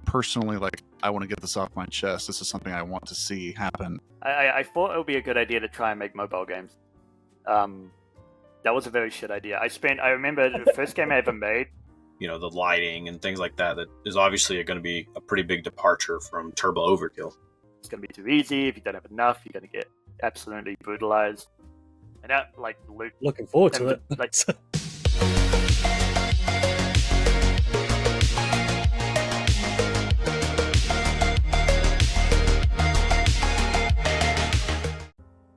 personally like, I want to get this off my chest. This is something I want to see happen. I thought it would be a good idea to try and make mobile games. That was a very shit idea. I remember the first game I ever made. The lighting and things like that is obviously going to be a pretty big departure from Turbo Overkill. It's going to be too easy. If you don't have enough, you're going to get absolutely brutalized. And that, loot. Looking forward to it.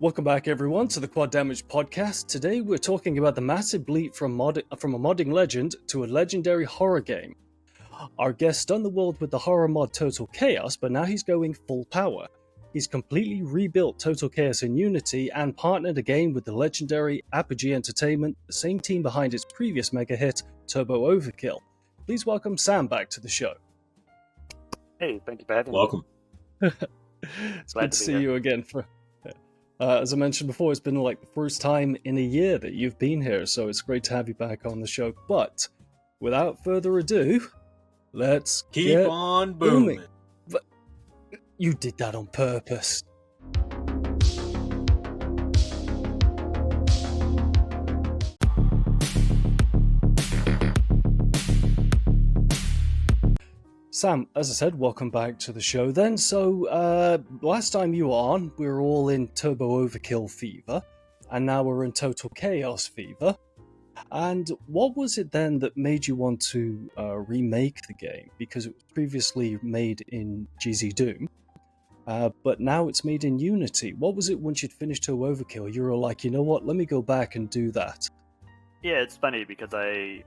Welcome back, everyone, to the Quad Damage Podcast. Today, we're talking about the massive leap from a modding legend to a legendary horror game. Our guest stunned the world with the horror mod Total Chaos, but now he's going full power. He's completely rebuilt Total Chaos in Unity and partnered again with the legendary Apogee Entertainment, the same team behind its previous mega hit, Turbo Overkill. Please welcome Sam back to the show. Hey, thank you for having me. Welcome. It's good to see you again. As I mentioned before, it's been like the first time in a year that you've been here, so it's great to have you back on the show. But without further ado, let's keep on booming. But you did that on purpose. Sam, as I said, welcome back to the show then. So, last time you were on, we were all in Turbo Overkill fever, and now we're in Total Chaos fever. And what was it then that made you want to remake the game? Because it was previously made in GZ Doom, but now it's made in Unity. What was it once you'd finished Turbo Overkill? You were like, you know what, let me go back and do that. Yeah, it's funny because I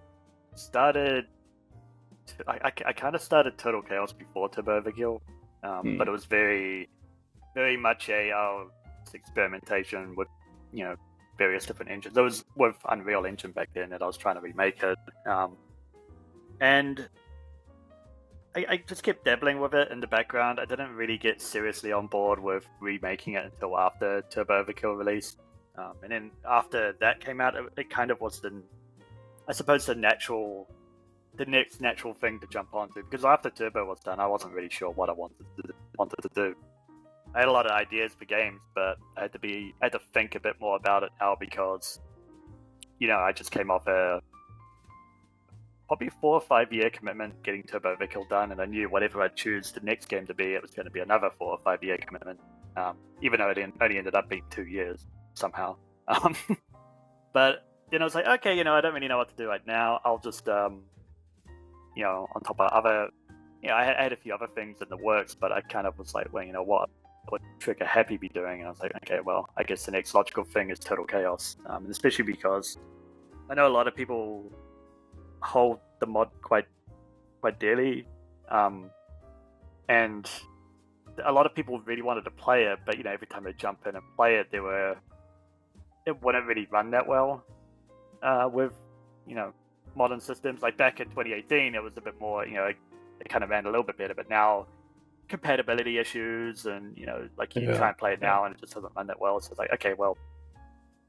kind of started Total Chaos before Turbo Overkill, but it was very, very much experimentation with, various different engines. It was with Unreal Engine back then that I was trying to remake it, and I just kept dabbling with it in the background. I didn't really get seriously on board with remaking it until after Turbo Overkill released, and then after that came out, it kind of was the next natural thing to jump onto, because after Turbo was done, I wasn't really sure what I wanted to do. I had a lot of ideas for games, but I had to think a bit more about it now because, I just came off a probably 4 or 5 year commitment getting Turbo Overkill done, and I knew whatever I'd choose the next game to be, it was going to be another 4 or 5 year commitment, even though it only ended up being 2 years somehow. But then I was like, okay, I don't really know what to do right now. I'll just on top of other, I had a few other things in the works, but I kind of was like, well, what would Trigger Happy be doing? And I was like, okay, well, I guess the next logical thing is Total Chaos, and especially because I know a lot of people hold the mod quite dearly, and a lot of people really wanted to play it, but every time they jump in and play it, it wouldn't really run that well with modern systems. Like back in 2018, it was a bit more, it kind of ran a little bit better, but now compatibility issues and, you try and play it now and it just doesn't run that well. So it's like, okay, well,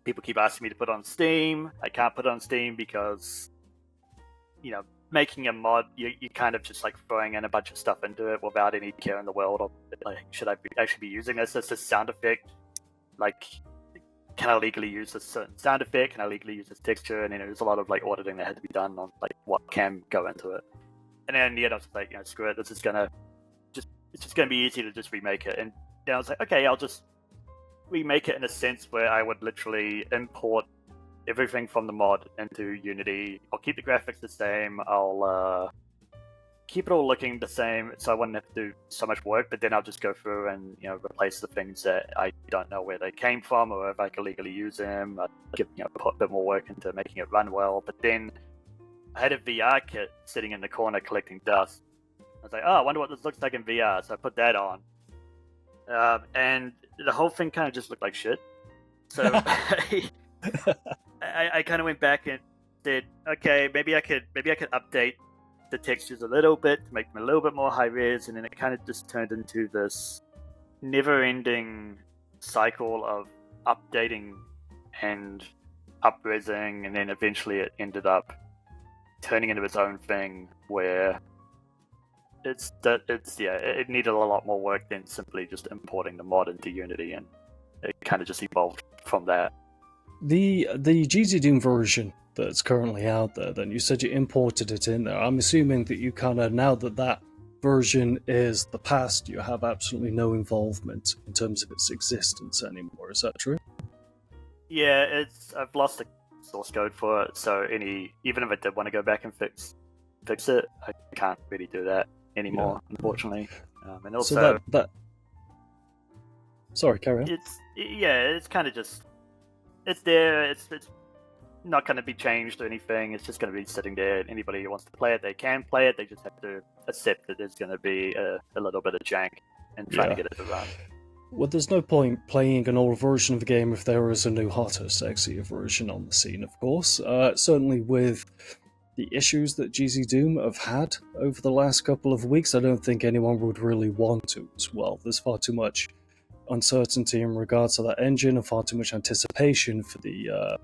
people keep asking me to put it on Steam. I can't put it on Steam because, making a mod, you kind of just like throwing in a bunch of stuff into it without any care in the world of, like, should I actually be using this as a sound effect? Like, can I legally use this certain sound effect? Can I legally use this texture? And there's a lot of auditing that had to be done on what can go into it. And then in the end, I was like, screw it. It's just gonna be easy to just remake it. And then I was like, okay, I'll just remake it in a sense where I would literally import everything from the mod into Unity. I'll keep the graphics the same. I'll keep it all looking the same, so I wouldn't have to do so much work, but then I'll just go through and replace the things that I don't know where they came from, or if I can legally use them. I'd put a bit more work into making it run well. But then I had a VR kit sitting in the corner collecting dust. I was like, oh, I wonder what this looks like in VR, so I put that on, and the whole thing kind of just looked like shit. So I kind of went back and said, okay, maybe I could update the textures a little bit to make them a little bit more high res, and then it kind of just turned into this never-ending cycle of updating and up-resing, and then eventually it ended up turning into its own thing where it needed a lot more work than simply just importing the mod into Unity, and it kind of just evolved from that. The GZ Doom version that's currently out there, then you said you imported it in there. I'm assuming that you kind of, now that that version is the past, you have absolutely no involvement in terms of its existence anymore. Is that true? Yeah, I've lost the source code for it, so even if I did want to go back and fix it, I can't really do that anymore, unfortunately. And also, so that sorry, carry on. It's kind of just, it's there. It's not going to be changed or anything. It's just going to be sitting there. Anybody who wants to play it, they can play it. They just have to accept that there's going to be a little bit of jank and trying to get it to run. Well, there's no point playing an old version of the game if there is a new, hotter, sexier version on the scene, of course. Certainly with the issues that GZ Doom have had over the last couple of weeks, I don't think anyone would really want to as well. There's far too much uncertainty in regards to that engine and far too much anticipation for the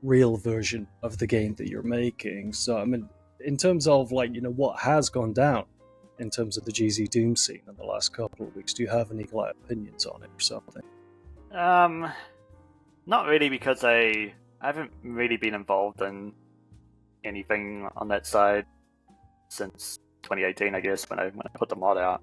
real version of the game that you're making. So, I mean, in terms of, what has gone down in terms of the GZ Doom scene in the last couple of weeks, do you have any opinions on it or something? Not really, because I haven't really been involved in anything on that side since 2018, I guess, when I put the mod out.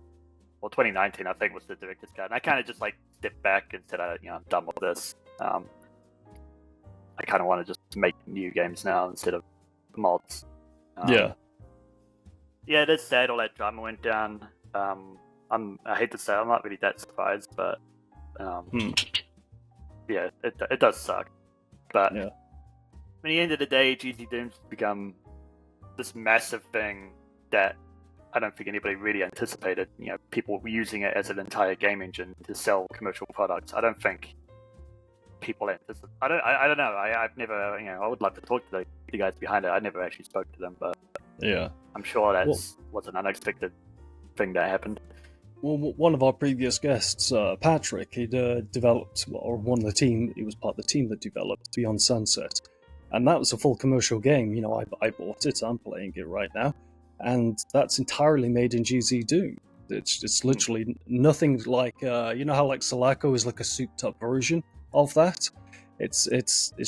Well, 2019, I think, was the director's cut. And I kind of just stepped back and said, I'm done with this. I kind of want to just make new games now instead of mods. Yeah, it is sad all that drama went down. I hate to say I'm not really that surprised, but yeah, it does suck. But at the end of the day, GZ Doom's become this massive thing that I don't think anybody really anticipated. People using it as an entire game engine to sell commercial products. I don't think people anticipate. I don't know. I've never. I would love to talk to the guys behind it. I never actually spoke to them, but I'm sure that was an unexpected thing that happened. Well, one of our previous guests, Patrick, he'd developed, or one of the team. He was part of the team that developed Beyond Sunset, and that was a full commercial game. I bought it. I'm playing it right now, and that's entirely made in GZ Doom. It's literally nothing like how Sulaco is like a souped-up version of that. It's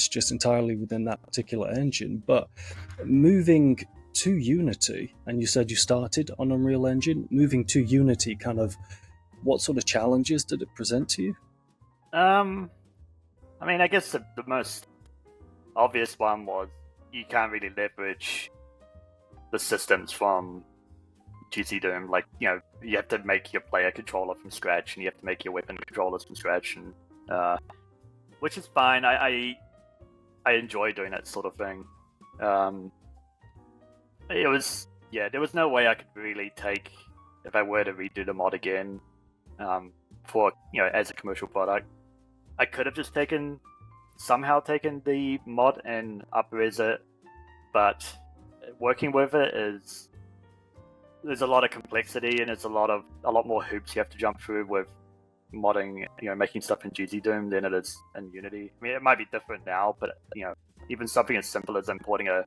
just entirely within that particular engine. But moving to Unity, and you said you started on Unreal Engine, moving to Unity, kind of what sort of challenges did it present to you? I guess the most obvious one was you can't really leverage the systems from GZ Doom. You have to make your player controller from scratch, and you have to make your weapon controllers from scratch, and which is fine. I enjoy doing that sort of thing. There was no way I could really take, if I were to redo the mod again, for as a commercial product. I could have just somehow taken the mod and up-res it, but working with it there's a lot of complexity, and there's a lot more hoops you have to jump through with modding, making stuff in GZ Doom than it is in Unity. It might be different now, but even something as simple as importing a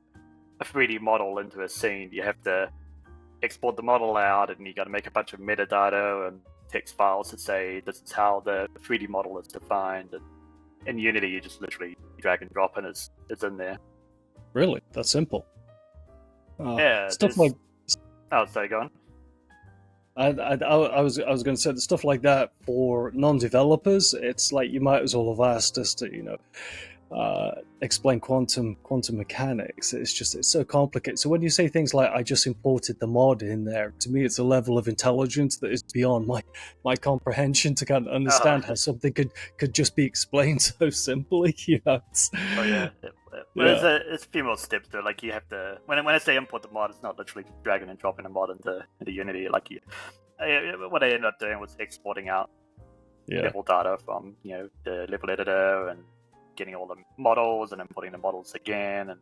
3D model into a scene, you have to export the model out, and you got to make a bunch of metadata and text files to say this is how the 3D model is defined. And in Unity, you just literally drag and drop, and it's in there. Really, that's simple. Stuff like. Oh, sorry, go on. I was going to say the stuff like that for non-developers. It's like you might as well have asked us to explain quantum mechanics. It's so complicated. So when you say things like I just imported the mod in there, to me it's a level of intelligence that is beyond my comprehension to kind of understand how something could just be explained so simply. It's a few more steps to it. You have to, when I say import the mod, it's not literally dragging and dropping a mod into Unity. What I ended up doing was exporting out level data from the level editor and getting all the models and then putting the models again.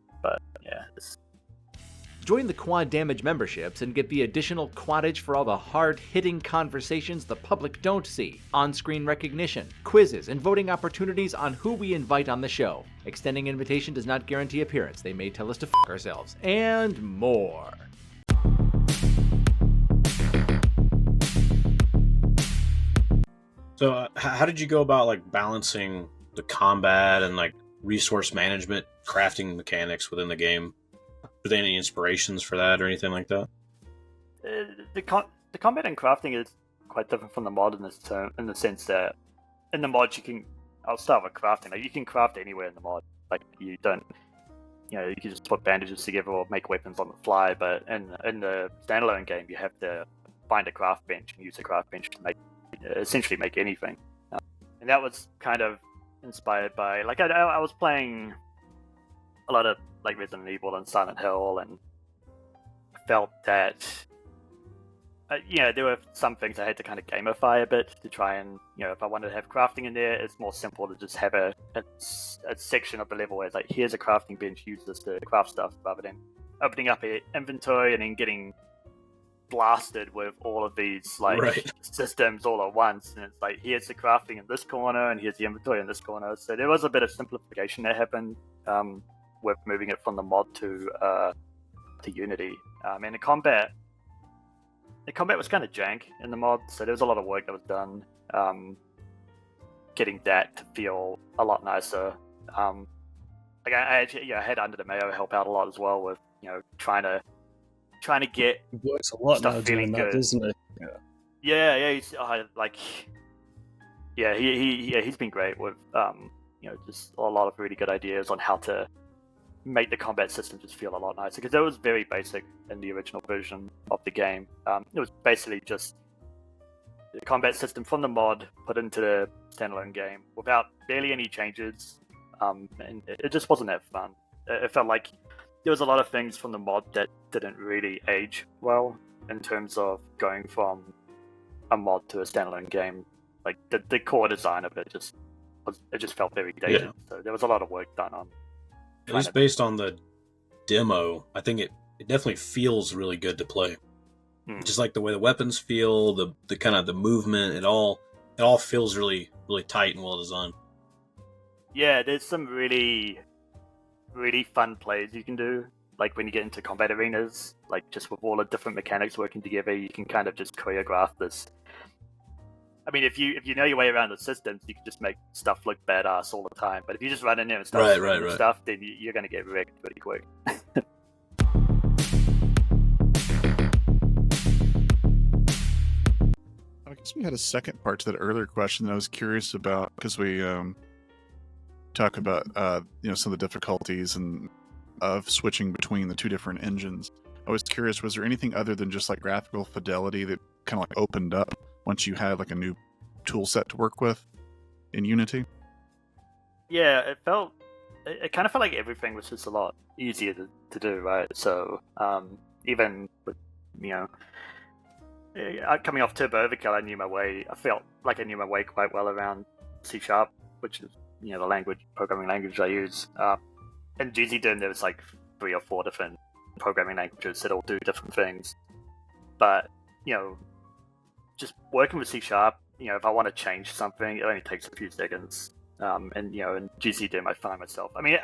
Join the Quad Damage memberships and get the additional quaddage for all the hard-hitting conversations the public don't see, on-screen recognition, quizzes, and voting opportunities on who we invite on the show. Extending invitation does not guarantee appearance. They may tell us to f*** ourselves. And more. So, how did you go about like balancing the combat and like resource management, crafting mechanics within the game? Were there any inspirations for that or anything like that? The combat and crafting is quite different from the mod in the sense that in the mod I'll start with crafting. Like you can craft anywhere in the mod. Like you don't, you can just put bandages together or make weapons on the fly. But in the standalone game, you have to find a craft bench and use a craft bench to essentially make anything. And that was kind of inspired by like I was playing a lot of like Resident Evil and Silent Hill, and felt that there were some things I had to kind of gamify a bit to try and if I wanted to have crafting in there, it's more simple to just have a section of the level where it's like, here's a crafting bench, use this to craft stuff, rather than opening up an inventory and then getting blasted with all of these systems all at once. And it's like, here's the crafting in this corner and here's the inventory in this corner. So there was a bit of simplification that happened with moving it from the mod to Unity. And the combat was kind of jank in the mod, so there was a lot of work that was done getting that to feel a lot nicer. Like I actually had Under the Mayo help out a lot as well with trying to get It works a lot stuff now feeling doing that, good. doesn't it? He's been great with just a lot of really good ideas on how to make the combat system just feel a lot nicer, because it was very basic in the original version of the game. It was basically just the combat system from the mod put into the standalone game without barely any changes, and it just wasn't that fun. It felt like there was a lot of things from the mod that didn't really age well in terms of going from a mod to a standalone game. Like the core design of it just felt very dated. Yeah. So there was a lot of work done on. At least based on the demo, I think it definitely feels really good to play. Just like the way the weapons feel, the kind of the movement, it all feels really, really tight and well designed. Yeah, there's some really, really fun plays you can do. Like when you get into combat arenas, like just with all the different mechanics working together, you can kind of just choreograph this. I mean, if you know your way around the systems, you can just make stuff look badass all the time. But if you just run in there and start shooting stuff, then you're going to get wrecked pretty quick. I guess we had a second part to that earlier question that I was curious about, because we talk about some of the difficulties and of switching between the two different engines. I was curious, was there anything other than just like graphical fidelity that kind of like opened up once you had like a new tool set to work with in Unity? Yeah, it kind of felt like everything was just a lot easier to do, right? So even with coming off Turbo Overkill, I felt like I knew my way quite well around C#, which is the programming language I use. In GZDoom, there was like 3 or 4 different programming languages that all do different things. But just working with C#, if I want to change something, it only takes a few seconds. And in GZDoom, I find myself. I mean,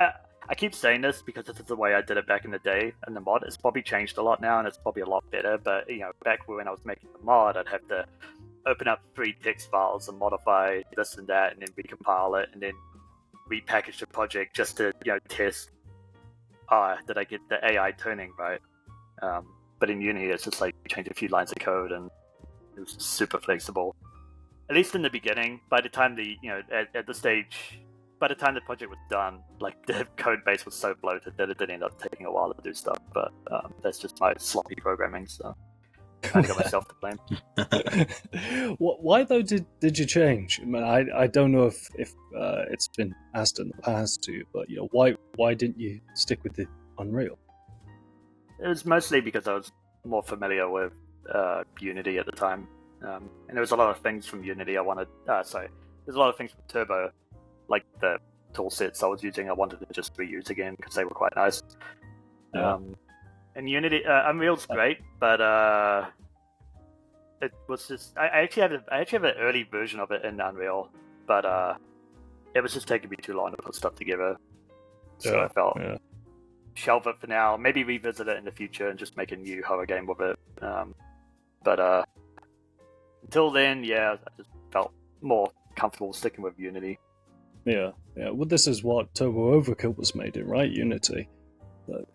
I keep saying this because this is the way I did it back in the day in the mod. It's probably changed a lot now, and it's probably a lot better. But back when I was making the mod, I'd have to open up 3 text files and modify this and that, and then recompile it, and then repackage the project just to test. Did I get the AI turning right? But in Unity, it's just like change a few lines of code, and it was super flexible. At least in the beginning. By the time at the stage. By the time the project was done, like the code base was so bloated that it did end up taking a while to do stuff. But that's just my sloppy programming, so I kind of got myself to blame. Why though did you change? I mean, I don't know if it's been asked in the past to you, but why didn't you stick with the Unreal? It was mostly because I was more familiar with Unity at the time, and there was a lot of things from Unity I wanted. There's a lot of things from Turbo. Like the tool sets I was using, I wanted to just reuse again because they were quite nice. Yeah. And Unity, Unreal's great, but it was just I actually have an early version of it in Unreal, but it was just taking me too long to put stuff together. So I felt shelve it for now. Maybe revisit it in the future and just make a new horror game with it. But until then, I just felt more comfortable sticking with Unity. Yeah. Well, this is what Turbo Overkill was made in, right? Unity. But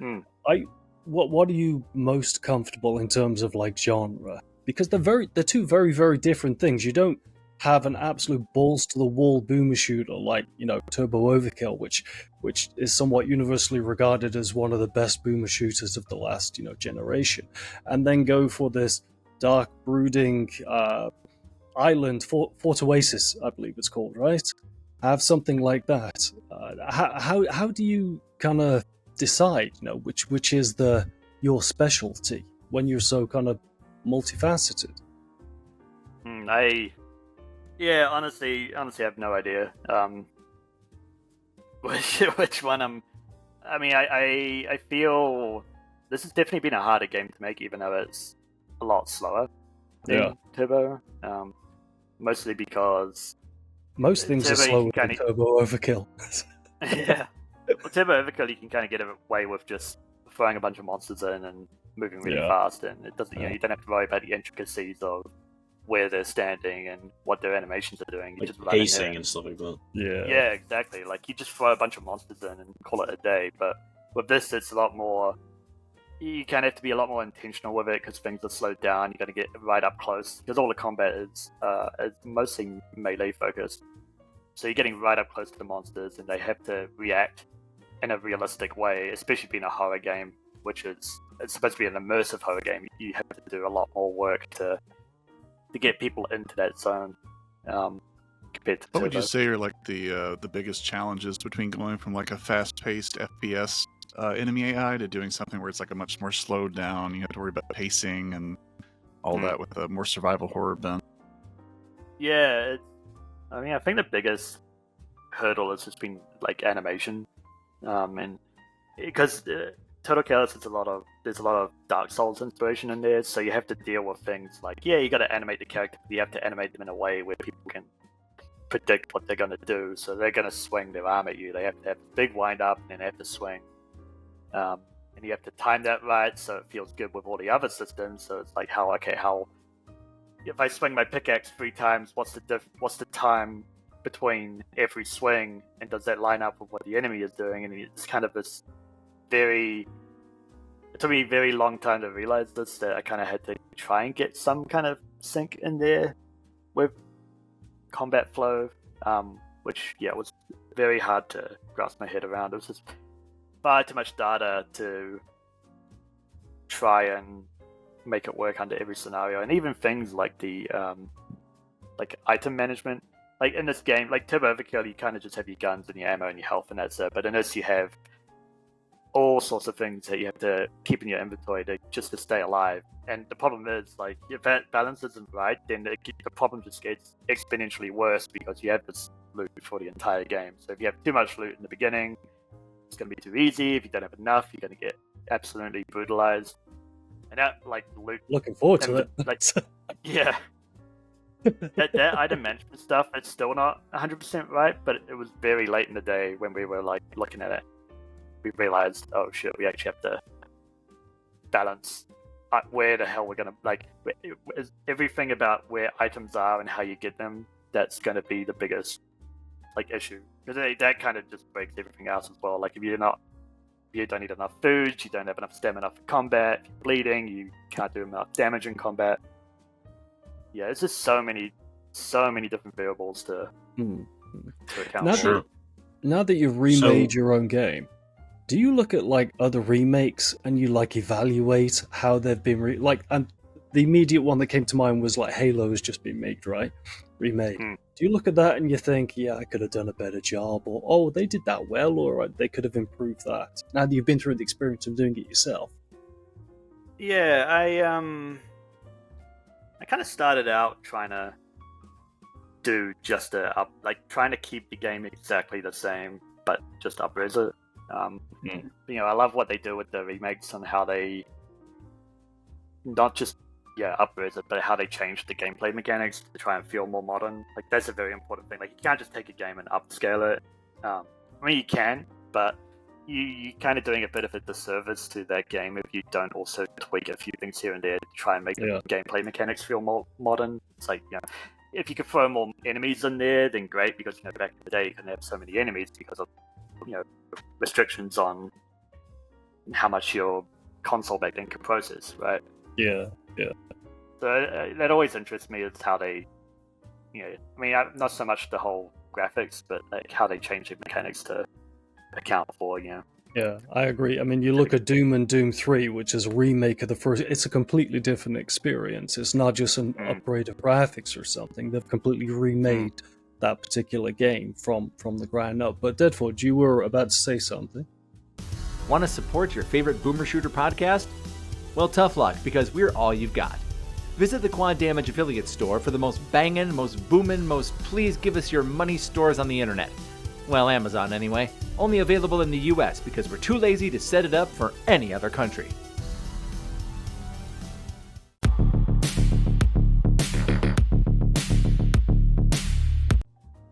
what are you most comfortable in terms of like genre? Because they're two very, very different things. You don't have an absolute balls to the wall boomer shooter like, Turbo Overkill, which is somewhat universally regarded as one of the best boomer shooters of the last, generation, and then go for this dark, brooding island, Fort Oasis, I believe it's called, right? Have something like that. How do you kind of decide, which is your specialty when you're so kind of multifaceted? Honestly, I have no idea. Which one I feel this has definitely been a harder game to make, even though it's a lot slower than Turbo. Mostly because most things are slower than Turbo Overkill. Yeah. Well, Turbo Overkill, you can kind of get away with just throwing a bunch of monsters in and moving really fast, and it doesn't. You don't have to worry about the intricacies of where they're standing and what their animations are doing. You like just pacing and stuff like that. Yeah, exactly. Like you just throw a bunch of monsters in and call it a day. But with this, it's a lot more. You kind of have to be a lot more intentional with it because things are slowed down. You got to get right up close because all the combat is mostly melee focused. So you're getting right up close to the monsters, and they have to react in a realistic way, especially being a horror game, which it's supposed to be an immersive horror game. You have to do a lot more work to get people into that zone. Compared to what would Turbo. you say are like the biggest challenges between going from like a fast-paced FPS enemy AI to doing something where it's like a much more slowed down? You have to worry about pacing and all that with a more survival horror bent. Yeah, I think the biggest hurdle has just been like animation, and because Total Chaos there's a lot of Dark Souls inspiration in there, so you have to deal with things like you got to animate the character, but you have to animate them in a way where people can predict what they're going to do. So they're going to swing their arm at you. They have to have a big wind up, and then they have to swing, and you have to time that right so it feels good with all the other systems. So it's like how if I swing my pickaxe 3 times, what's the time between every swing, and does that line up with what the enemy is doing? And it's kind of this it took me a very long time to realize this, that I kind of had to try and get some kind of sync in there with combat flow, which was very hard to grasp my head around. It was just far too much data to try and make it work under every scenario, and even things like the like item management. Like in this game, like Turbo Overkill, you kind of just have your guns and your ammo and your health, and that's it. But in this, you have all sorts of things that you have to keep in your inventory just to stay alive. And the problem is, like, if that balance isn't right, then the problem just gets exponentially worse because you have this loot for the entire game. So if you have too much loot in the beginning, it's going to be too easy. If you don't have enough, you're going to get absolutely brutalized. And that, like, loot... Looking forward to it. Like, yeah. that item management stuff, it's still not 100% right, but it was very late in the day when we were, like, looking at it. We realized, oh shit, we actually have to balance where the hell we're going to, like, everything about where items are and how you get them, that's going to be the biggest, like, issue. Because that kind of just breaks everything else as well. Like, if you don't need enough food, you don't have enough stamina for combat, if you're bleeding, you can't do enough damage in combat. Yeah, it's just so many different variables to account for. Now that you've remade your own game, do you look at like other remakes and you like evaluate how they've been and the immediate one that came to mind was like Halo has just been remade. Do you look at that and you think, yeah, I could have done a better job, or oh, they did that well, or they could have improved that? Now that you've been through the experience of doing it yourself. Yeah, I kind of started out trying to do just trying to keep the game exactly the same, but just up-res it. I love what they do with the remakes and how they not just up-res it, but how they change the gameplay mechanics to try and feel more modern. Like, that's a very important thing. Like, you can't just take a game and upscale it. You can, but you kind of doing a bit of a disservice to that game if you don't also tweak a few things here and there to try and make the gameplay mechanics feel more modern. It's like, if you could throw more enemies in there, then great, because back in the day you couldn't have so many enemies because of restrictions on how much your console back then could process, right? Yeah. So that always interests me is how they, not so much the whole graphics, but like how they change the mechanics to account for, Yeah, I agree. I mean, you look at Doom and Doom 3, which is a remake of the first. It's a completely different experience. It's not just an upgrade of graphics or something. They've completely remade that particular game from the ground up. But Deadforge, you were about to say something. Want to support your favorite boomer shooter podcast? Well, tough luck, because we're all you've got. Visit the Quad Damage affiliate store for the most bangin', most boomin', most please give us your money stores on the internet. Well, Amazon anyway. Only available in the US because we're too lazy to set it up for any other country.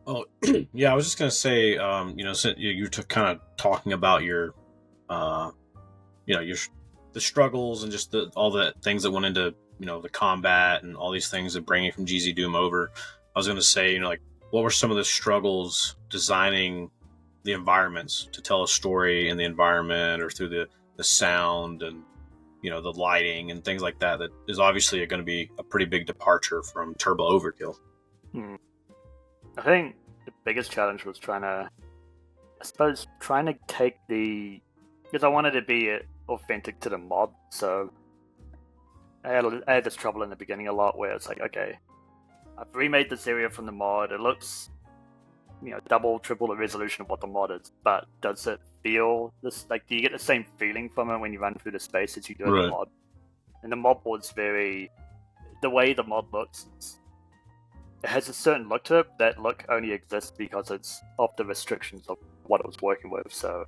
Oh, yeah, I was just going to say, since you're kind of talking about your the struggles and just all the things that went into, the combat and all these things that bringing from GZ Doom over. I was going to say, what were some of the struggles designing the environments to tell a story in the environment or through the sound and, the lighting and things like that is obviously going to be a pretty big departure from Turbo Overkill. I think the biggest challenge was trying to take because I wanted to be authentic to the mod, so I had this trouble in the beginning a lot where it's like, okay, I've remade this area from the mod, it looks, double, triple the resolution of what the mod is, but does it feel this, like, do you get the same feeling from it when you run through the space as you do in the mod? And the mod board's the way the mod looks, it has a certain look to it. That look only exists because it's of the restrictions of what it was working with. So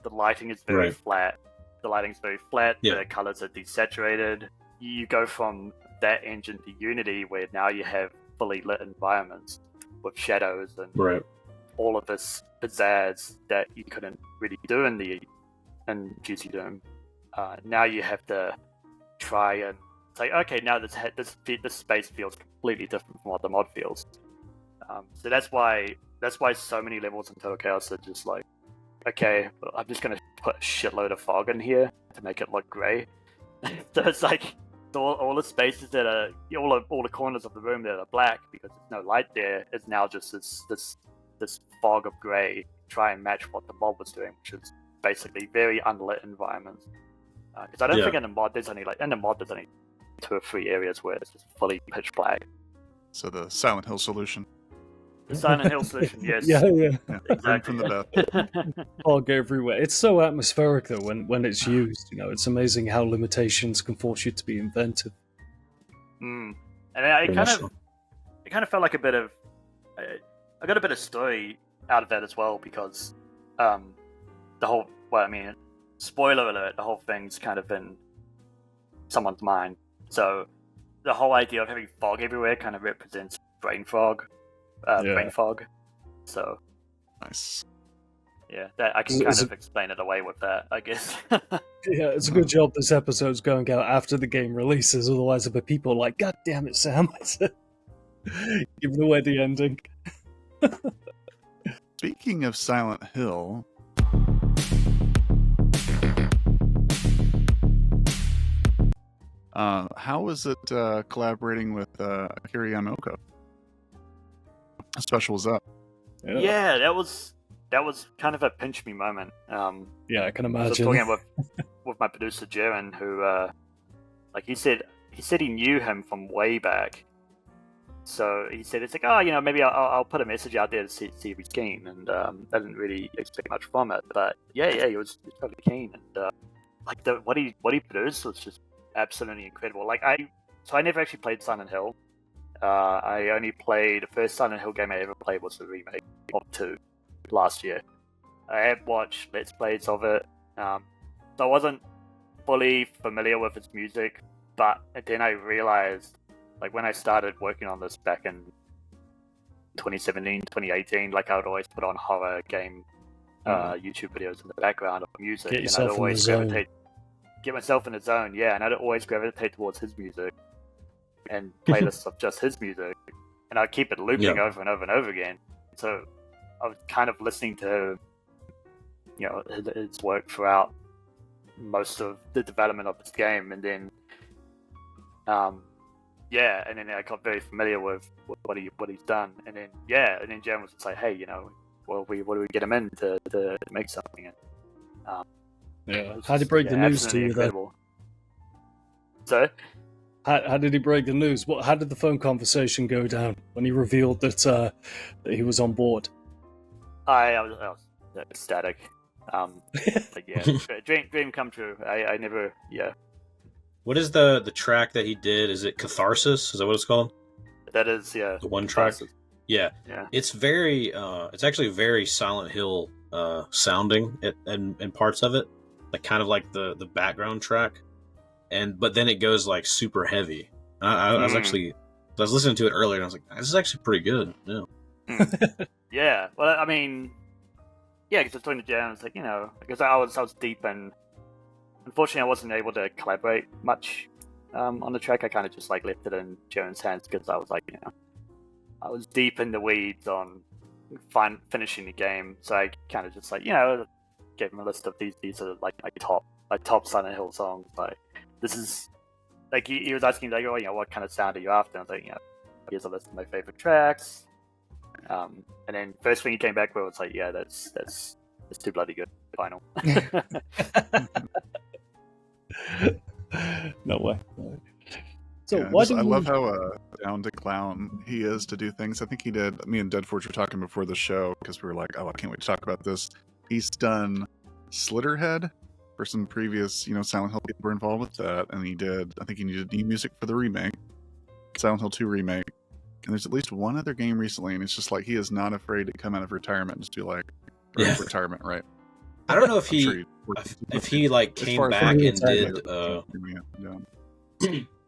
the lighting is very flat. The lighting's very flat. Yeah. The colors are desaturated. You go from that engine to Unity, where now you have fully lit environments with shadows and all of this pizzazz that you couldn't really do in GC Doom. Now you have to try and say, okay, now this space feels completely different from what the mod feels. So that's why so many levels in Total Chaos are just like, okay, I'm just going to put a shitload of fog in here to make it look grey. So it's like all the spaces that are all the corners of the room that are black because there's no light there is now just this fog of grey. Try and match what the mod was doing, which is basically very unlit environments. Because I don't think in the mod there's only 2 or 3 areas where it's just fully pitch black. So the Silent Hill solution. The Silent Hill solution, yes. Yeah, exactly. From the death. Fog everywhere. It's so atmospheric though when it's used. It's amazing how limitations can force you to be inventive. And it kind of felt like a bit of. I got a bit of story out of that as well because the whole. Well, I mean, spoiler alert: the whole thing's kind of in someone's mind. So the whole idea of having fog everywhere kind of represents brain fog. Brain fog. So nice. Yeah, that I can kind of explain it away with that, I guess. Yeah, it's a good job this episode's going out after the game releases, otherwise there'll be people like, God damn it, Sam. Giving away the ending. Speaking of Silent Hill, how was it collaborating with Akira Yamaoka? How special was that? Yeah, that was kind of a pinch me moment. Yeah, I can imagine. I was talking with my producer Jaren, who, he said he knew him from way back. So he said, it's like, oh, maybe I'll put a message out there to see if he's keen. And I didn't really expect much from it, but yeah, he was totally keen. And what he produced was just absolutely incredible. I never actually played Silent Hill. I only played the first Silent Hill game I ever played was the remake of 2 last year. I had watched Let's Plays of it, so I wasn't fully familiar with its music, but then I realized, when I started working on this back in 2017, 2018, I would always put on horror game YouTube videos in the background of music, and I'd always get myself in the zone, and I'd always gravitate towards his music and playlists of just his music. and I'd keep it looping Yeah. over and over and over again. So I was kind of listening to, his work throughout most of the development of this game, and then, and then I got very familiar with what he's done, and then Jen was just like, hey, what do we get him in to make something? And, How did he break the news to you then? incredible. So, how did he break the news? How did the phone conversation go down when he revealed that he was on board? I was ecstatic. Dream come true. I never. What is the track that he did? Is it Catharsis? Is that what it's called? That is, The one track? Yeah. It's very, it's actually very Silent Hill sounding in parts of it. Like kind of like the background track. But then it goes like super heavy. I was listening to it earlier and I was like, this is actually pretty good. Yeah. Yeah. Well, I mean, because I was talking to Jen, I was like, because I was deep in. Unfortunately, I wasn't able to collaborate much on the track. I kind of just like left it in Jen's hands because I was like, I was deep in the weeds on finishing the game. So I kind of just like, gave him a list of these are like top Silent Hill songs. Like this is like he was asking like, what kind of sound are you after? And I was like, here's a list of my favorite tracks. And then first thing he came back with was like, that's too bloody good. Final. No way. So I love how down to clown he is to do things. I think he did. Me and Deadforge were talking before the show because we were like, I can't wait to talk about this. He's done Slitterhead for some previous, Silent Hill people were involved with that, and he did. I think he needed new music for the remake, Silent Hill 2 remake. And there's at least one other game recently, and it's just like he is not afraid to come out of retirement and just be like, retirement, right? I don't know if he like came back and did.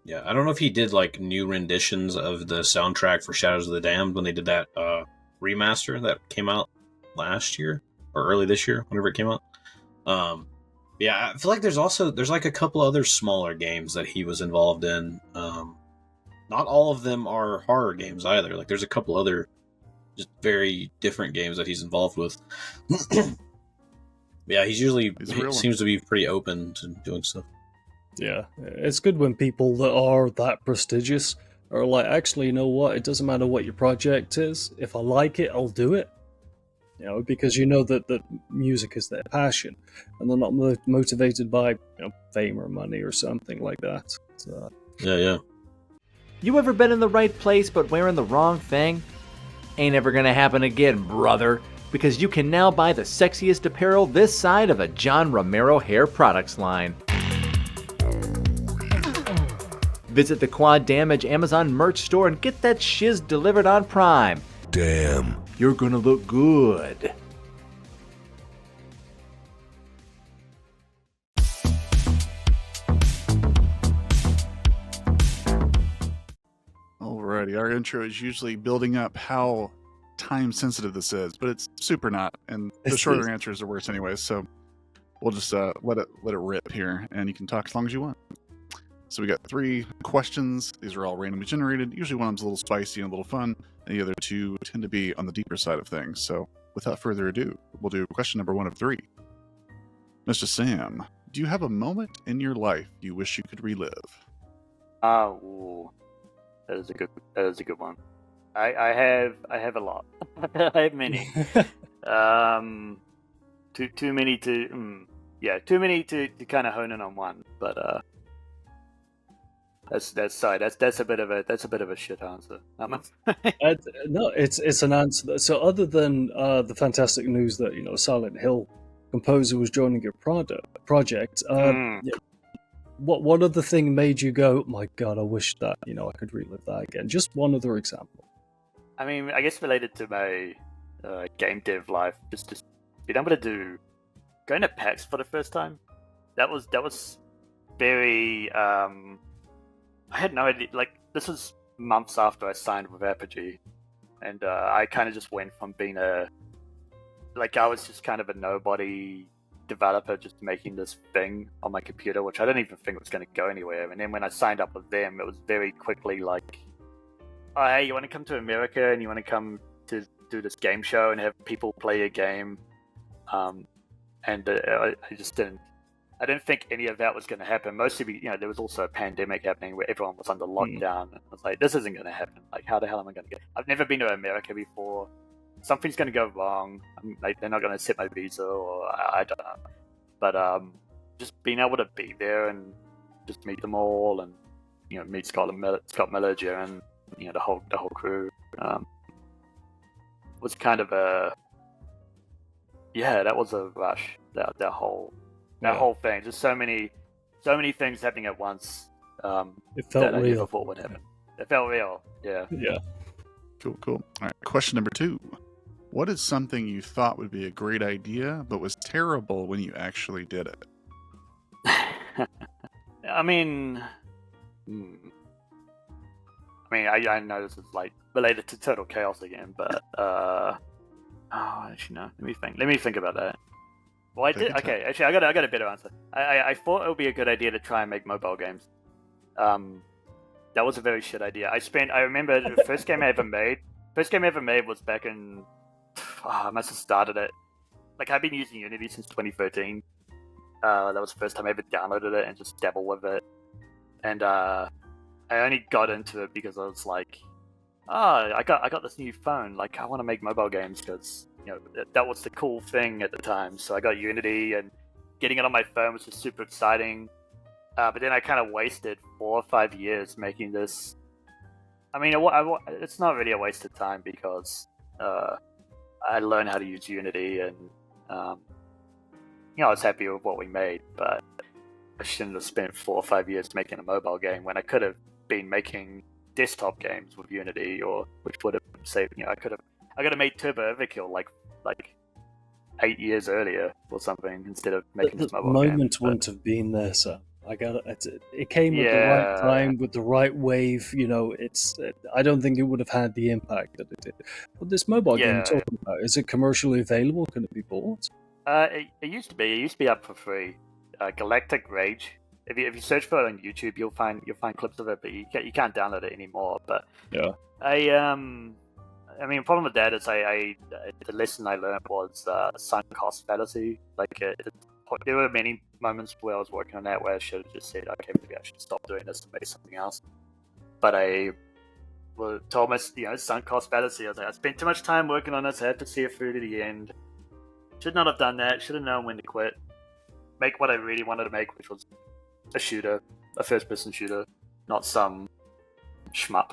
Yeah, I don't know if he did like new renditions of the soundtrack for Shadows of the Damned when they did that remaster that came out last year or early this year, whenever it came out. I feel like there's like a couple other smaller games that he was involved in. Not all of them are horror games either. Like there's a couple other just very different games that he's involved with. Yeah, he seems to be pretty open to doing stuff. Yeah, it's good when people that are that prestigious are like, actually, you know what? It doesn't matter what your project is. If I like it, I'll do it. Because that music is their passion, and they're not motivated by fame or money or something like that. So, yeah. You ever been in the right place but wearing the wrong thing? Ain't ever gonna happen again, brother. Because you can now buy the sexiest apparel this side of a John Romero hair products line. Visit the Quad Damage Amazon merch store and get that shiz delivered on Prime. Damn. You're gonna look good. Alrighty, our intro is usually building up how time sensitive this is, but it's super not, and the shorter answers are worse anyway, so we'll just let it rip here, and you can talk as long as you want. So we got 3 questions. These are all randomly generated. Usually one of them's a little spicy and a little fun, and the other 2 tend to be on the deeper side of things. So without further ado, we'll do question number 1 of 3. Mr. Sam, do you have a moment in your life you wish you could relive? That is a good one. I have a lot. I have many. Too many to kind of hone in on one. But that's a bit of a shit answer. No, it's an answer. So other than the fantastic news that Silent Hill composer was joining your project, what other thing made you go, my God, I wish that I could relive that again? Just one other example. I mean, I guess related to my game dev life, just being able to going to PAX for the first time. That was very. I had no idea. Like, this was months after I signed with Apogee, and I kind of just went from being I was just kind of a nobody developer, just making this thing on my computer, which I didn't even think was going to go anywhere. And then when I signed up with them, it was very quickly like oh, hey, you want to come to America and you want to come to do this game show and have people play a game? And I just didn't. I didn't think any of that was going to happen. Mostly, there was also a pandemic happening where everyone was under lockdown. And I was like, this isn't going to happen. Like, how the hell am I going to get? I've never been to America before. Something's going to go wrong. They're not going to accept my visa, or I don't know. But just being able to be there and just meet them all, and meet Scott Miller, Jaron, the whole crew, was kind of a that was a rush. That whole thing, just so many things happening at once. It felt that I real. never thought would happen. It felt real. Yeah. Yeah. Cool. All right. Question number 2. What is something you thought would be a great idea, but was terrible when you actually did it? I mean, I know this is like related to Total Chaos again, but actually no. Let me think about that. Well, I did. Okay, actually, I got a better answer. I thought it would be a good idea to try and make mobile games. That was a very shit idea. I remember the first game I ever made was back in. I must have started it. Like, I've been using Unity since 2013. That was the first time I ever downloaded it and just dabbled with it. And I only got into it because I was like, I got this new phone. Like, I want to make mobile games because that was the cool thing at the time. So I got Unity, and getting it on my phone was just super exciting. But then I kind of wasted 4 or 5 years making this. I mean, it's not really a waste of time because I learned how to use Unity, and I was happy with what we made. But I shouldn't have spent 4 or 5 years making a mobile game when I could have been making desktop games with Unity, or which would have saved. I could have made Turbo Overkill like 8 years earlier or something instead of making this mobile game. The moment wouldn't have been there, sir. I got it. It came at the right time with the right wave. I don't think it would have had the impact that it did. But this mobile game you're talking about, is it commercially available? Can it be bought? It used to be. It used to be up for free. Galactic Rage. If you search for it on YouTube, you'll find clips of it, but you can't download it anymore. But yeah, I mean, the problem with that is the lesson I learned was sunk cost fallacy. Like, there were many moments where I was working on that where I should have just said, okay, maybe I should stop doing this and make something else. But I told myself, sunk cost fallacy. I was like, I spent too much time working on this. I had to see it through to the end. Should not have done that. Should have known when to quit. Make what I really wanted to make, which was a shooter, a first-person shooter, not some shmup.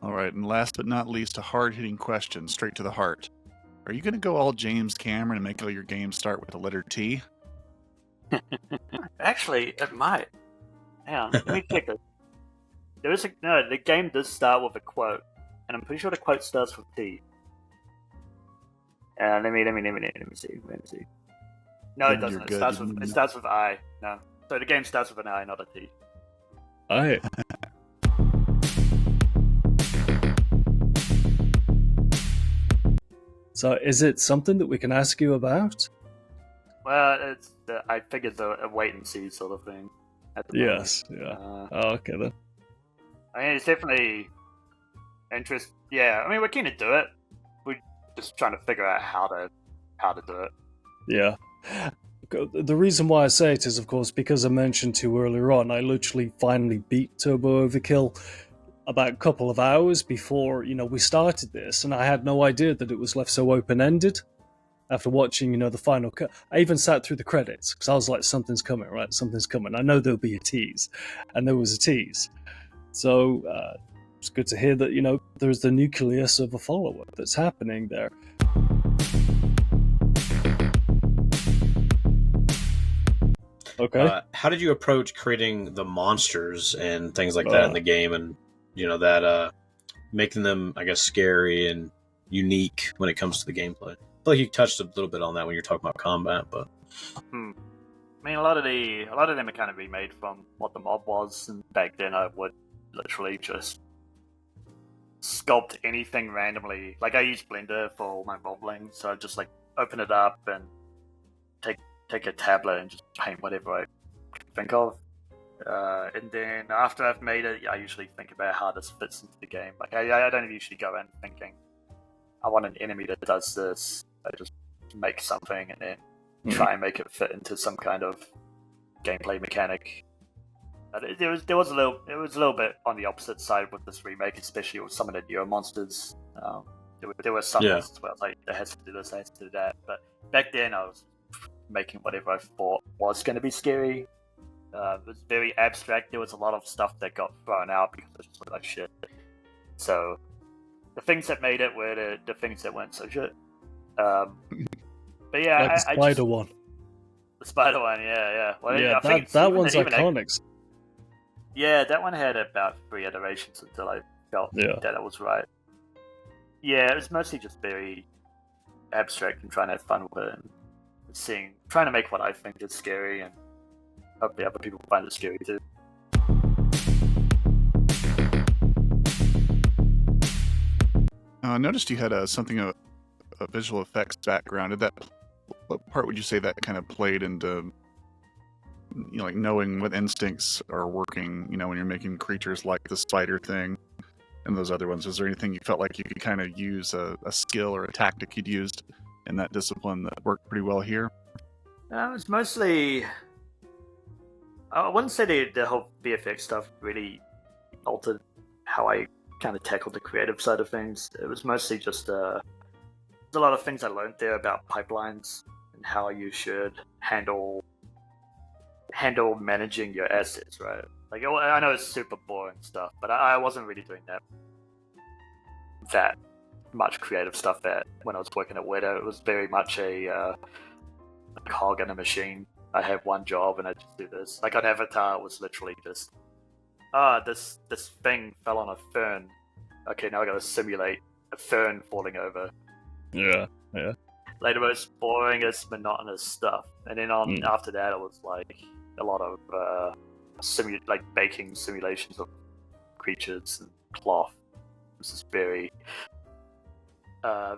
All right, and last but not least, a hard-hitting question, straight to the heart. Are you going to go all James Cameron and make all your games start with the letter T? Actually, it might. Hang on, let me check it. The game does start with a quote, and I'm pretty sure the quote starts with T. Let me see. No, it doesn't. It starts with I. No. So the game starts with an I, not a T. I. So, is it something that we can ask you about? Well, I figured it's a wait and see sort of thing. Yes. Yeah. Okay then. I mean, it's definitely interest. Yeah. I mean, we're keen to do it. We're just trying to figure out how to do it. Yeah. The reason why I say it is, of course, because I mentioned to you earlier on, I literally finally beat Turbo Overkill about a couple of hours before, we started this, and I had no idea that it was left so open-ended. After watching, the final cut, I even sat through the credits, because I was like, something's coming, right? Something's coming. I know there'll be a tease. And there was a tease. So, it's good to hear that, there's the nucleus of a follow-up that's happening there. Okay. How did you approach creating the monsters and things like that in the game, and that making them, I guess, scary and unique when it comes to the gameplay? I feel like you touched a little bit on that when you're talking about combat, but I mean, a lot of them are kind of remade from what the mob was, and back then I would literally just sculpt anything randomly. Like, I use Blender for all my modeling, so I just open it up and take a tablet and just paint whatever I think of. And then after I've made it, I usually think about how this fits into the game. Like I don't usually go in thinking I want an enemy that does this. I just make something and then try and make it fit into some kind of gameplay mechanic. It was a little bit on the opposite side with this remake, especially with some of the newer monsters. There were some monsters where I was like, I had to do this, I had to do that. But back then, I was making whatever I thought was going to be scary. It was very abstract. There was a lot of stuff that got thrown out because it just looked like shit. So the things that made it were the things that weren't so shit. But yeah, like the spider one. The spider one, yeah. Well, yeah, I think that one's iconic. Yeah, that one had about 3 iterations until I felt that it was right. Yeah, it was mostly just very abstract and trying to have fun with it and trying to make what I think is scary, and hopefully other people find it scary too. I noticed you had something of a visual effects background. What part would you say that kind of played into, like knowing what instincts are working, when you're making creatures like the spider thing and those other ones? Is there anything you felt like you could kind of use a skill or a tactic you'd used in that discipline that worked pretty well here? It was mostly, I wouldn't say the whole VFX stuff really altered how I kind of tackled the creative side of things. It was mostly just there's a lot of things I learned there about pipelines and how you should handle managing your assets, right? Like, I know it's super boring stuff, but I wasn't really doing that much creative stuff when I was working at Widow. It was very much a cog in a machine. I have one job and I just do this. Like on Avatar, it was literally just, this thing fell on a fern. Okay, now I gotta simulate a fern falling over. Yeah. Like the most boringest, monotonous stuff. And then after that, it was like a lot of baking simulations of creatures and cloth. This is very,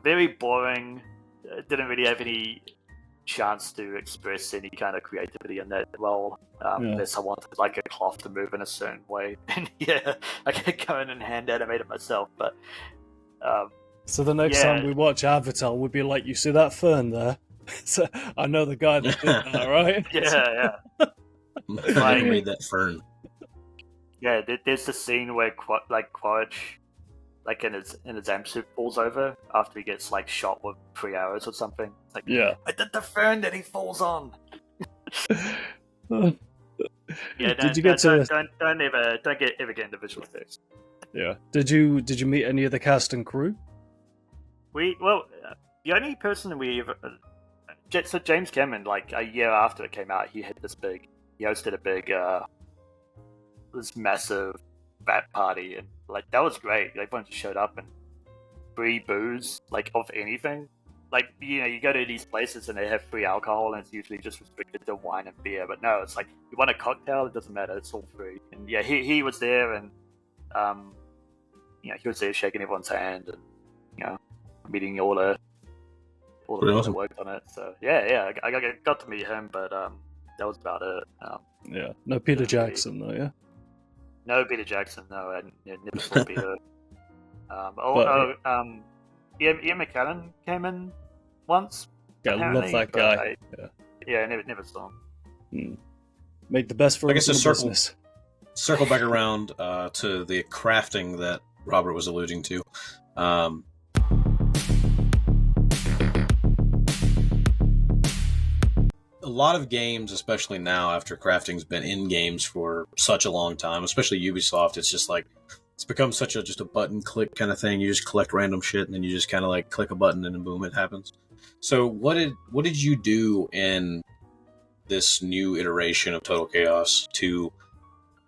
very boring. Didn't really have any chance to express any kind of creativity in that unless I wanted like a cloth to move in a certain way. And I could go in and hand animate it myself. But so the next time we watch Avatar, we'd be like, "You see that fern there? So I know the guy that did that, right?" Yeah. I made that fern. Yeah, there's the scene where Quaritch, like in his amp suit, falls over after he gets like shot with 3 arrows or something. It's like, I did the fern that he falls on. Did you get to? Don't ever get into visual effects. Yeah. Did you meet any of the cast and crew? The only person so James Cameron, like a year after it came out, he hosted a big, this massive bat party, and like that was great. Everyone just showed up and free booze, like of anything. Like you go to these places and they have free alcohol, and it's usually just restricted to wine and beer. But no, it's like you want a cocktail, it doesn't matter, it's all free. And he was there, and he was there shaking everyone's hand and meeting all the people that worked on it. So I got to meet him, but that was about it. No Peter Jackson though, yeah. No Peter Jackson, no. I never saw Peter. Ian McKellen came in once. Yeah, I love that guy. I never saw him. Make the best for I guess the business. Circle back around to the crafting that Robert was alluding to. A lot of games, especially now after crafting's been in games for such a long time, especially Ubisoft, it's just like it's become such just a button click kind of thing. You just collect random shit and then you just kind of like click a button and then boom, it happens. So what did you do in this new iteration of Total Chaos to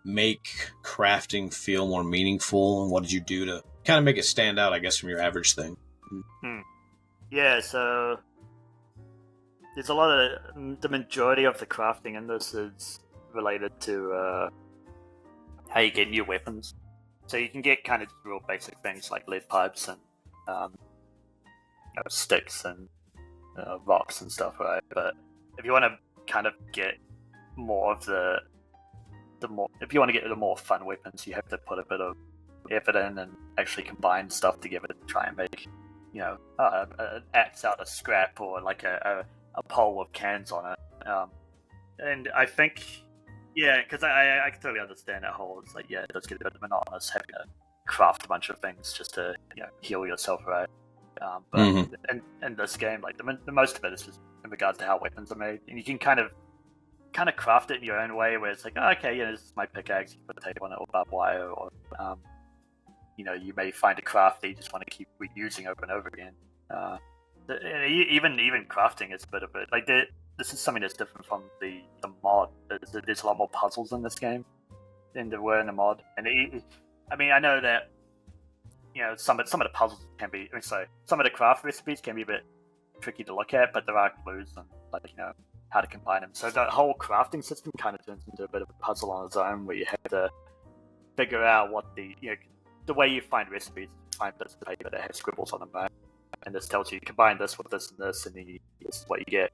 make crafting feel more meaningful, and what did you do to kind of make it stand out, I guess, from your average thing? Yeah, so there's a lot of the majority of the crafting in this is related to how you get new weapons. So you can get kind of real basic things like lead pipes and sticks and rocks and stuff, right? But if you want to kind of get more of the more, if you want to get the more fun weapons, you have to put a bit of effort in and actually combine stuff together to try and make, an axe out of scrap, or like a pole with cans on it. And I think, because I can totally understand that whole, it's like, it does get a bit monotonous having to craft a bunch of things just to, heal yourself, right? But in this game, like the most of it is just in regards to how weapons are made, and you can kind of craft it in your own way, where it's like, this is my pickaxe, you can put tape on it, or barbed wire, or you may find a craft that you just want to keep reusing over and over again. Even crafting is a bit of it. Like this is something that's different from the mod. There's a lot more puzzles in this game than there were in the mod, and I know that some of the puzzles can be. Some of the craft recipes can be a bit tricky to look at, but there are clues and how to combine them. So the whole crafting system kind of turns into a bit of a puzzle on its own, where you have to figure out what the way you find recipes. You find bits of paper that have scribbles on them, right? And this tells you combine this with this and this, and then this is what you get.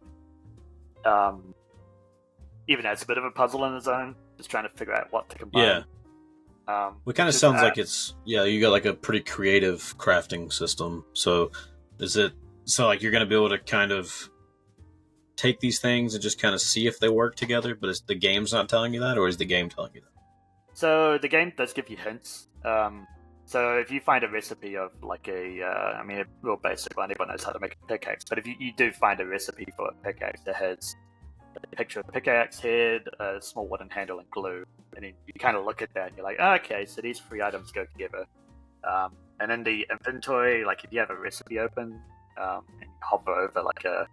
Even that's a bit of a puzzle in its own, just trying to figure out what to combine. Yeah. It kind of sounds like it's you got like a pretty creative crafting system. So like you're going to be able to kind of take these things and just kind of see if they work together, but is the game's not telling you that, or is the game telling you that? So the game does give you hints. So if you find a recipe of like a real basic one, everyone knows how to make a pickaxe, but if you do find a recipe for a pickaxe that has a picture of a pickaxe head, a small wooden handle, and glue, and then you kind of look at that and you're like, okay, so these three items go together. And in the inventory, like if you have a recipe open, and you hover over like a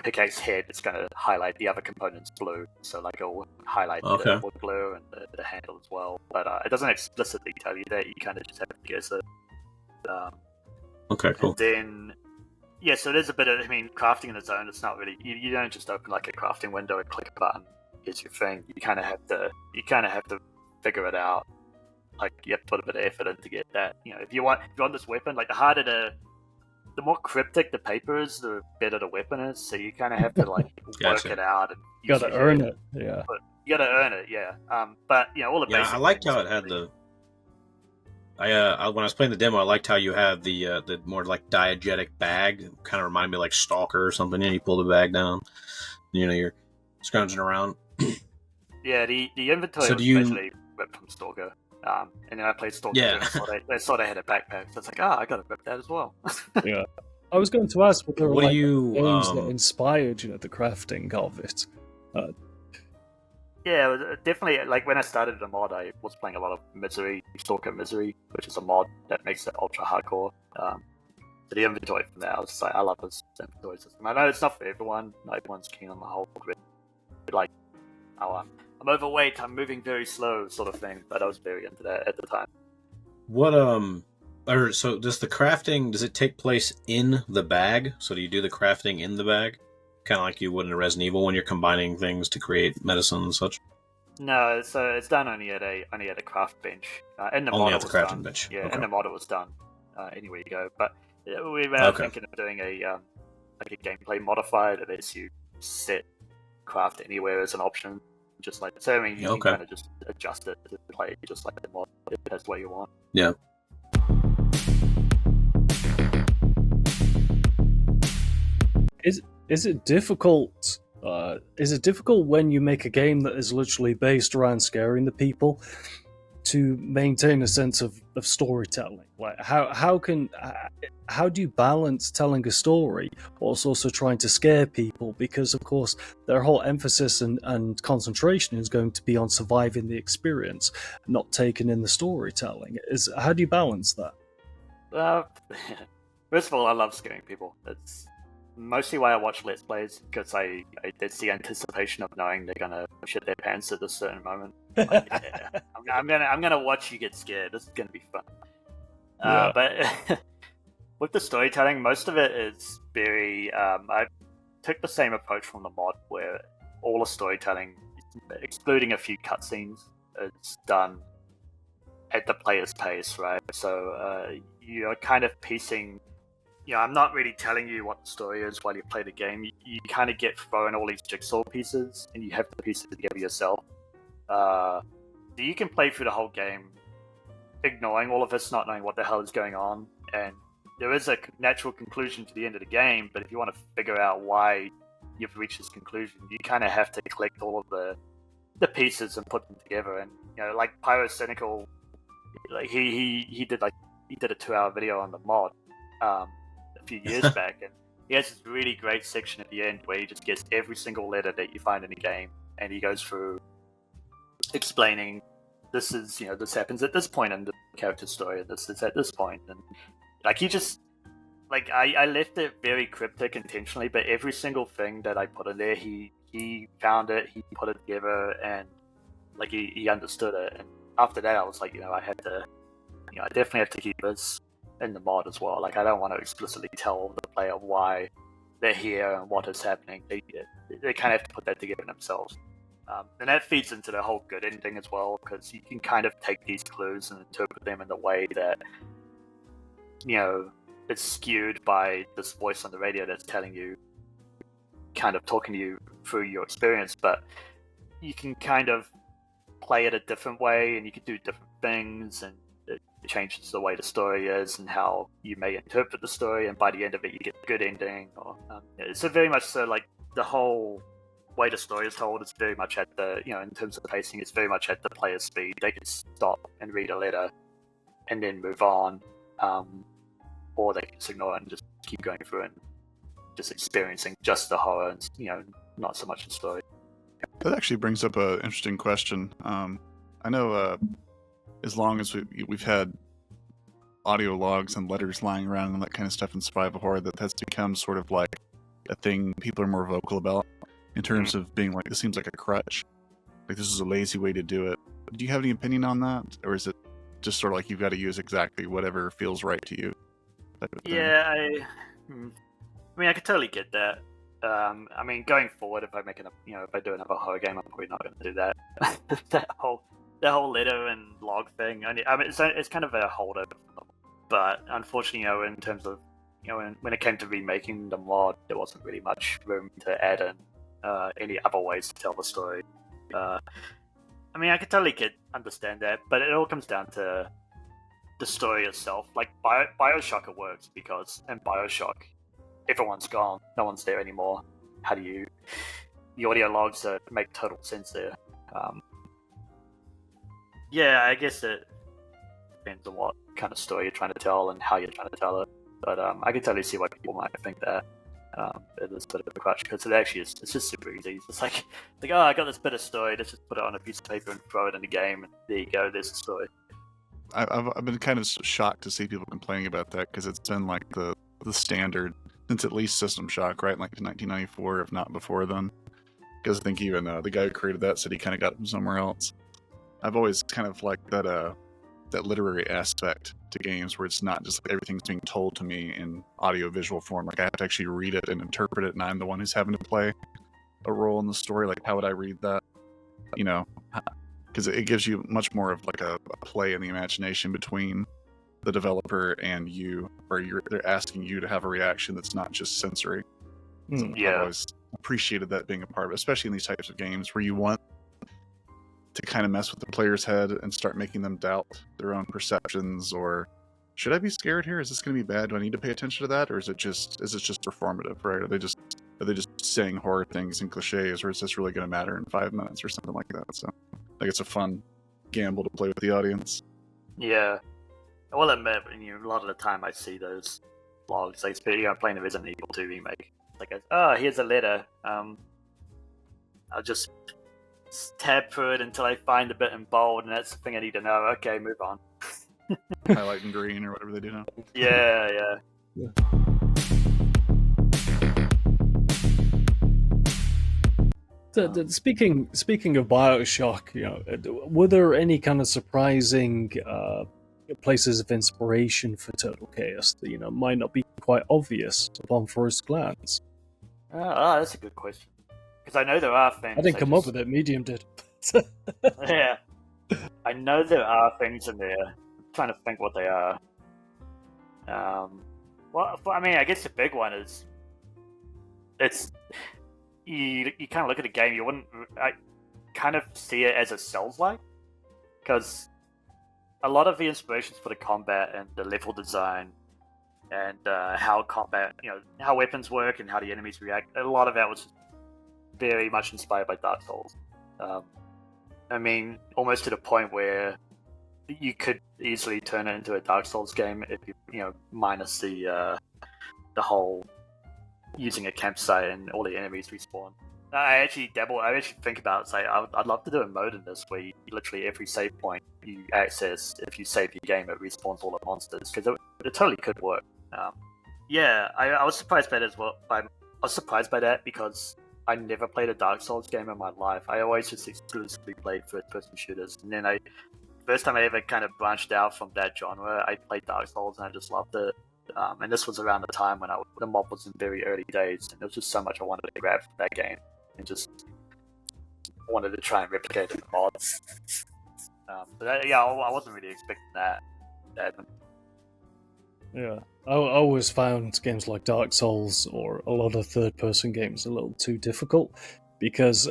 pickaxe head, it's going to highlight the other components blue, so like it'll highlight the wood glue and the handle as well, but it doesn't explicitly tell you that. You kind of just have to guess it. Okay, cool. And then so there's a bit of, crafting in its own, it's not really, you don't just open like a crafting window and click a button, here's your thing. You kind of have to figure it out. Like you have to put a bit of effort in to get that. If you want this weapon, like the more cryptic the paper is, the better the weapon is. So you kind of have to like work it out. And you gotta earn it, yeah. But you gotta earn it, yeah. But all the basic. I liked how it had the. When I was playing the demo, I liked how you had the more like diegetic bag. It kind of reminded me of like Stalker or something. And you pull the bag down. You're scrounging around. Yeah, the inventory was basically ripped from Stalker. And then I played Stalker. Yeah. I saw they had a backpack. So it's like, I gotta rip that as well. Yeah. I was going to ask what there were games that inspired the crafting of it. Yeah, definitely. Like when I started the mod, I was playing a lot of Stalker Misery, which is a mod that makes it ultra hardcore. So the inventory from there, I was just like, I love this inventory system. I know it's not for everyone. Not everyone's keen on the whole grid. Like, I'm overweight, I'm moving very slow, sort of thing. But I was very into that at the time. So does the crafting, does it take place in the bag? So do you do the crafting in the bag? Kind of like you would in Resident Evil when you're combining things to create medicine and such? No, so it's done only at a craft bench. In the only mod at the crafting bench. Yeah, okay. in the mod it was done. Anywhere you go. But we were thinking of doing a gameplay modifier that lets you set craft anywhere as an option. Just like so, you can kind of just adjust it to play just like the mod if that's what you want. Yeah. Is it difficult? Is it difficult when you make a game that is literally based around scaring the people to maintain a sense of storytelling? Like how do you balance telling a story whilst also trying to scare people? Because of course their whole emphasis and concentration is going to be on surviving the experience, not taking in the storytelling. How do you balance that? First of all, I love scaring people. It's mostly why I watch Let's Plays, because it's the anticipation of knowing they're gonna shit their pants at a certain moment. Like, I'm gonna watch you get scared. This is gonna be fun. But with the storytelling, most of it is very. I took the same approach from the mod, where all the storytelling, excluding a few cutscenes, is done at the player's pace, right? So you're kind of piecing I'm not really telling you what the story is while you play the game. You kind of get thrown all these jigsaw pieces, and you have to piece it together yourself. So you can play through the whole game ignoring all of this, not knowing what the hell is going on, and there is a natural conclusion to the end of the game, but if you want to figure out why you've reached this conclusion, you kind of have to collect all of the pieces and put them together. And like Pyrocynical, like he did a 2-hour video on the mod a few years back, and he has this really great section at the end where he just gets every single letter that you find in the game, and he goes through explaining this is this happens at this point in the character story, this is at this point, and like he just like I left it very cryptic intentionally, but every single thing that I put in there, he found it, he put it together, and like he understood it. And after that, I was like, I had to, I definitely have to keep this in the mod as well. Like I don't want to explicitly tell the player why they're here and what is happening. They kind of have to put that together themselves. And that feeds into the whole good ending as well, because you can kind of take these clues and interpret them in the way that, it's skewed by this voice on the radio that's telling you, kind of talking to you through your experience, but you can kind of play it a different way, and you can do different things, and it changes the way the story is and how you may interpret the story, and by the end of it you get a good ending. Or it's very much so like the whole way the story is told is very much at the, in terms of pacing, it's very much at the player's speed. They can stop and read a letter and then move on, or they can just ignore it and just keep going through and just experiencing just the horror and, not so much the story. That actually brings up an interesting question. I know as long as we've had audio logs and letters lying around and that kind of stuff in survival horror, that has become sort of like a thing people are more vocal about, in terms of being like, this seems like a crutch. Like, this is a lazy way to do it. Do you have any opinion on that? Or is it just sort of like you've got to use exactly whatever feels right to you? Yeah, I mean, I could totally get that. I mean, going forward, if I do another horror game, I'm probably not going to do that. that whole letter and log thing. I mean, it's kind of a holder. But unfortunately, in terms of, when it came to remaking the mod, there wasn't really much room to add in any other ways to tell the story. I mean, I could totally understand that, but it all comes down to the story itself. Like Bioshock, it works because in Bioshock, everyone's gone, no one's there anymore. How do the audio logs make total sense there? Yeah, I guess it depends on what kind of story you're trying to tell and how you're trying to tell it. But I can totally see why people might think that it is a bit of a crutch, because it actually is. It's just super easy. It's like, oh, I got this bit of story. Let's just put it on a piece of paper and throw it in the game, and there you go. There's the story. I've been kind of shocked to see people complaining about that, because it's been like the standard since at least System Shock, right? Like 1994, if not before then. Because I think even the guy who created that said he kind of got it from somewhere else. I've always kind of liked that literary aspect to games, where it's not just like everything's being told to me in audio-visual form. Like, I have to actually read it and interpret it, and I'm the one who's having to play a role in the story. Like, how would I read that? Because it gives you much more of like a play in the imagination between the developer and you, where they're asking you to have a reaction that's not just sensory. So I've always appreciated that being a part of it, especially in these types of games where you want to kind of mess with the player's head and start making them doubt their own perceptions, or should I be scared here? Is this going to be bad? Do I need to pay attention to that, or is it just performative? Right? Are they just saying horror things and cliches, or is this really going to matter in 5 minutes or something like that? So, like, it's a fun gamble to play with the audience. Yeah, I will admit, a lot of the time I see those logs, like playing the Resident Evil 2 remake. Like, here's a letter. I'll just tab through it until I find a bit in bold, and that's the thing I need to know. Okay, move on. Highlight in green or whatever they do now. Yeah. Speaking of Bioshock, were there any kind of surprising places of inspiration for Total Chaos that might not be quite obvious upon first glance? That's a good question. Because I know there are things. I didn't come up with it. Medium did. Yeah, I know there are things in there. I'm trying to think what they are. Well, I mean, I guess the big one is it's you kind of look at a game, you wouldn't kind of see it as a Souls-like, because a lot of the inspirations for the combat and the level design and how combat, how weapons work and how the enemies react, a lot of that was very much inspired by Dark Souls. I mean, almost to the point where you could easily turn it into a Dark Souls game if you minus the whole using a campsite and all the enemies respawn. I actually think about it. I'd love to do a mode in this where literally every save point you access, if you save your game, it respawns all the monsters, because it totally could work. I was surprised by that as well. I was surprised by that because I never played a Dark Souls game in my life. I always just exclusively played first-person shooters, and then first time I ever kind of branched out from that genre, I played Dark Souls and I just loved it. And this was around the time when the mod was in very early days, and there was just so much I wanted to grab from that game, and just wanted to try and replicate the mods. I wasn't really expecting that. Yeah, I always found games like Dark Souls or a lot of third-person games a little too difficult, because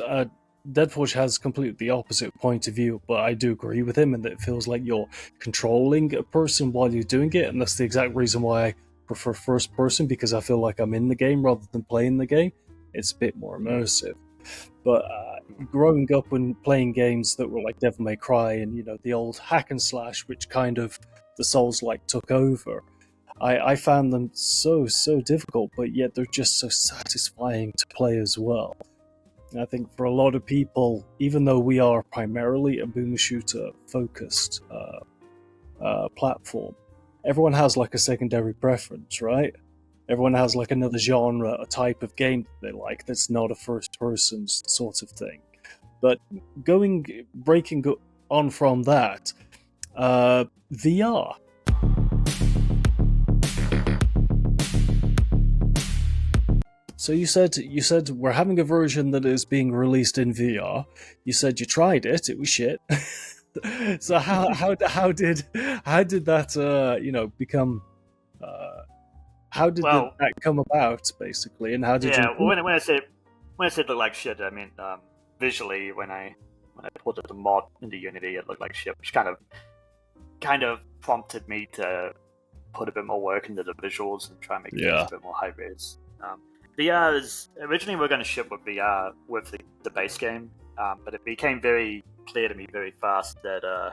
Deadforge has completely the opposite point of view, but I do agree with him in that it feels like you're controlling a person while you're doing it, and that's the exact reason why I prefer first person, because I feel like I'm in the game rather than playing the game. It's a bit more immersive. But growing up and playing games that were like Devil May Cry and the old hack and slash, which kind of the Souls-like took over, I found them so difficult, but yet they're just so satisfying to play as well. I think for a lot of people, even though we are primarily a boomer shooter focused platform, everyone has like a secondary preference, right? Everyone has like another genre, a type of game that they like that's not a first person sort of thing. But breaking on from that, VR. So you said we're having a version that is being released in VR. You said you tried it; it was shit. So how did that become? How did that come about, basically, and how did you? Well, when I said look like shit, I mean visually when I put the mod into Unity, it looked like shit, which kind of prompted me to put a bit more work into the visuals and try and make things a bit more high res. VR is originally we're going to ship with VR with the base game, but it became very clear to me very fast that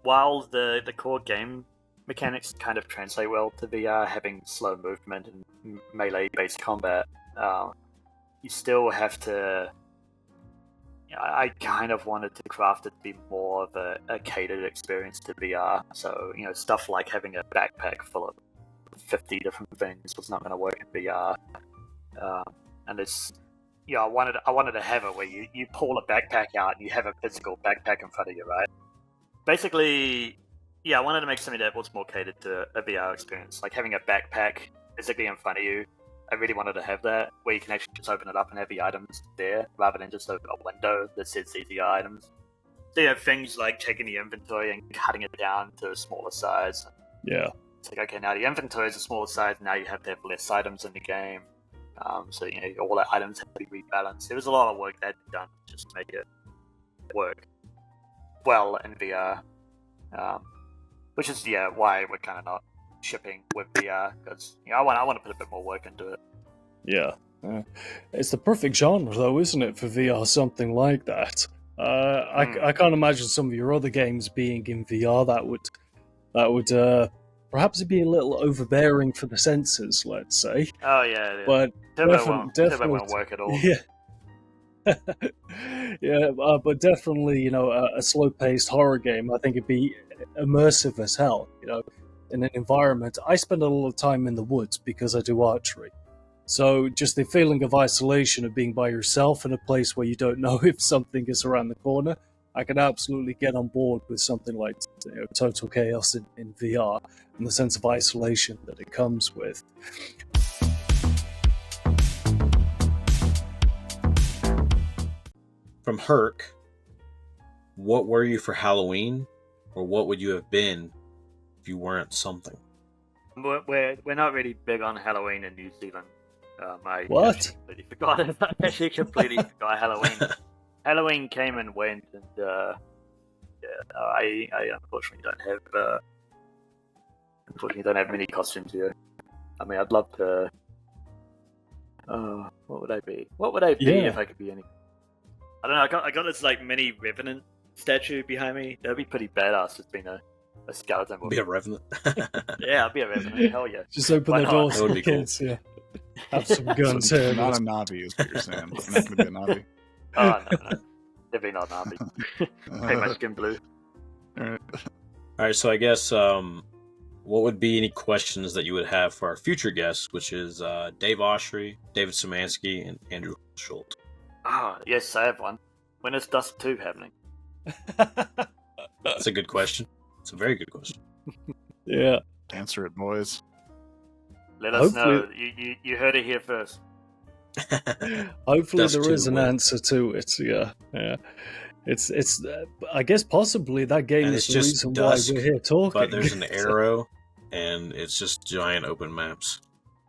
while the core game mechanics kind of translate well to VR, having slow movement and melee-based combat, you still have to. I kind of wanted to craft it to be more of a catered experience to VR. So stuff like having a backpack full of 50 different things was not going to work in VR, and it's I wanted to have it where you pull a backpack out and you have a physical backpack in front of you, right? Basically, I wanted to make something that was more catered to a VR experience, like having a backpack physically in front of you. I really wanted to have that, where you can actually just open it up and have the items there, rather than just open a window that says these are your items. So you have things like taking the inventory and cutting it down to a smaller size. Yeah. It's like, okay, now the inventory is a smaller size, now you have to have less items in the game. So all the items have to be rebalanced. There was a lot of work that had to be done just to make it work well in VR. Which is why we're kind of not shipping with VR, because I want to put a bit more work into it. Yeah, it's the perfect genre, though, isn't it, for VR? Something like that. I can't imagine some of your other games being in VR. That would perhaps be a little overbearing for the senses, let's say. Oh yeah. But definitely won't work at all. Yeah, but definitely, a slow-paced horror game, I think it'd be immersive as hell, in an environment. I spend a lot of time in the woods because I do archery. So just the feeling of isolation of being by yourself in a place where you don't know if something is around the corner, I can absolutely get on board with something like Total Chaos in VR, and the sense of isolation that it comes with. From Herc, what were you for Halloween, or what would you have been if you weren't something? We're not really big on Halloween in New Zealand. I What? actually completely forgot. I actually completely forgot Halloween. Halloween came and went, and I unfortunately don't have many costumes here. I mean, I'd love to. What would I be? What would I be if I could be any? I don't know. I got this like mini Revenant statue behind me. That'd be pretty badass. Just being a skeleton. Be a Revenant. Yeah, I'd be a Revenant. Hell yeah. Just open Why the not? doors That for would the be cool. kids. Yeah, have some guns So here. not a Navi is what you're saying. You're not going to be a Navi. Oh no. Definitely not Navi. Paint my skin blue. All right. All right, so I guess what would be any questions that you would have for our future guests, which is Dave Oshry, David Szymanski, and Andrew Schultz? Ah, yes, I have one. When is Dust 2 happening? That's a good question. It's a very good question. Yeah. Answer it, boys. Let us know. Hopefully- You heard it here first. Hopefully Dust there is 2 an will. answer to it. Yeah. It's. I guess possibly that game And is it's the just reason dusk, why we're here talking. But there's an arrow, and it's just giant open maps.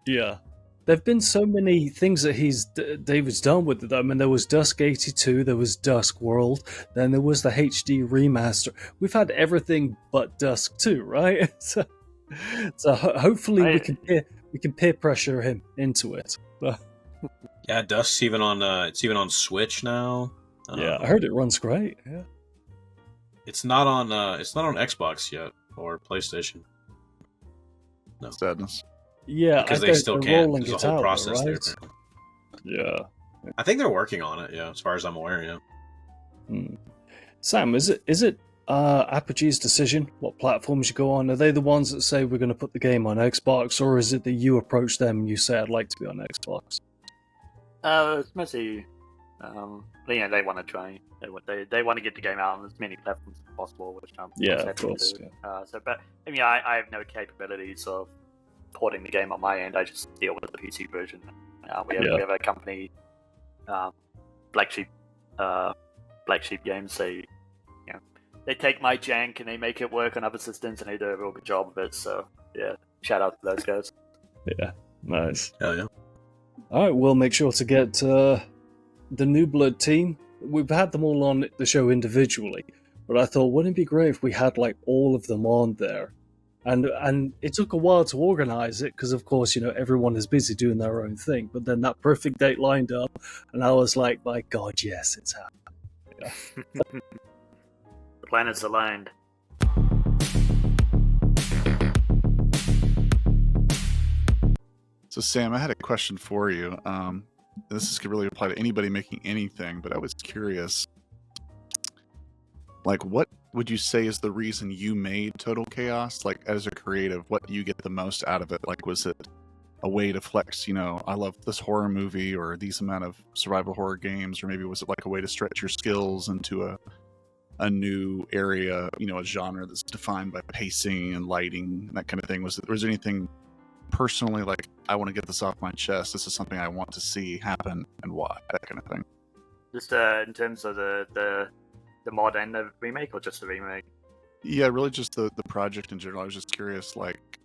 Yeah. There've been so many things that David's done with it. I mean, there was Dusk 82, there was Dusk World, then there was the HD remaster. We've had everything but Dusk 2, right? so hopefully we can peer pressure him into it. Yeah, Dusk's even on. It's even on Switch now. Yeah, I heard it runs great. Yeah. It's not on. It's not on Xbox yet or PlayStation. No, Sadness. Yeah, because I they guess still they're can't. rolling There's it a whole out, process there. right? Yeah. I think they're working on it. Yeah, as far as I'm aware. Yeah. Hmm. Sam, is it Apogee's decision what platforms you go on? Are they the ones that say we're going to put the game on Xbox, or is it that you approach them and you say I'd like to be on Xbox? It's mostly, they want to try. They want to get the game out on as many platforms as possible, which I'm Yeah, happy of course. to do. Yeah. But I mean, I have no capabilities of porting the game on my end. I just deal with the PC version. We have a company, Black Sheep Games. They take my jank and they make it work on other systems, and they do a real good job of it. So yeah, shout out to those guys. Yeah, nice. Hell yeah. All right, we'll make sure to get the New Blood team. We've had them all on the show individually, but I thought, wouldn't it be great if we had like all of them on there? And it took a while to organize it because, of course, everyone is busy doing their own thing. But then that perfect date lined up, and I was like, my God, yes, it's happening. Yeah. The planets aligned. So, Sam, I had a question for you. This could really apply to anybody making anything, but I was curious. Like, what would you say is the reason you made Total Chaos? Like, as a creative, what do you get the most out of it? Like, was it a way to flex, I love this horror movie or these amount of survival horror games? Or maybe was it like a way to stretch your skills into a new area, a genre that's defined by pacing and lighting and that kind of thing? Was there anything personally like, I want to get this off my chest, this is something I want to see happen, and why, that kind of thing? Just in terms of the mod and the remake, or just the remake? Yeah, really just the project in general. I was just curious, like,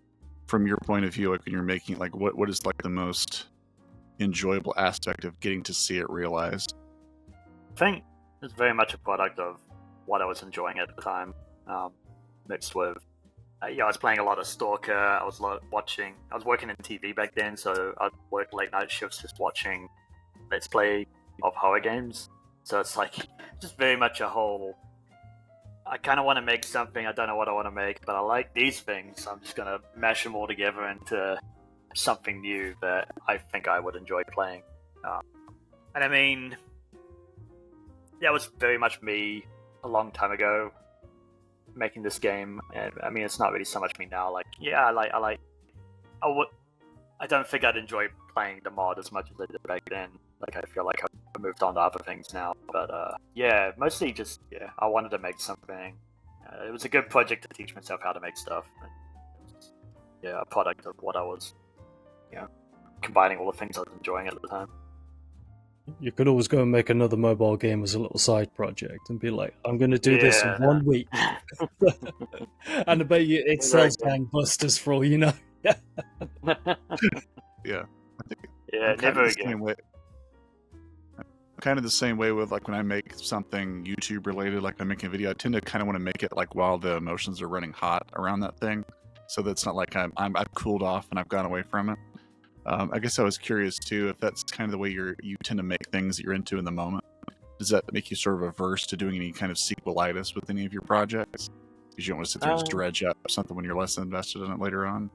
from your point of view, like when you're making, like, what is like the most enjoyable aspect of getting to see it realized? I think it's very much a product of what I was enjoying at the time, mixed with, I was playing a lot of Stalker. I was working in TV back then, so I'd work late night shifts just watching Let's Play of horror games. So it's like just very much a whole. I kind of want to make something. I don't know what I want to make, but I like these things. So I'm just gonna mash them all together into something new that I think I would enjoy playing. And I mean, that was very much me a long time ago, making this game. And I mean, it's not really so much me now. Like, yeah, I don't think I'd enjoy playing the mod as much as I did back then. Like, I feel like I've moved on to other things now. But yeah, mostly just, I wanted to make something. It was a good project to teach myself how to make stuff. And, a product of what I was, combining all the things I was enjoying at the time. You could always go and make another mobile game as a little side project and be like, I'm going to do this in 1 week. And I bet you it sells gangbusters for all you know. Yeah. Yeah, never again. Kind of the same way with like when I make something YouTube related, like I'm making a video, I tend to kind of want to make it like while the emotions are running hot around that thing, so that it's not like I've cooled off and I've gone away from it. I guess I was curious too if that's kind of the way you tend to make things that you're into in the moment. Does that make you sort of averse to doing any kind of sequelitis with any of your projects? Because you don't want to sit there and just dredge up something when you're less invested in it later on.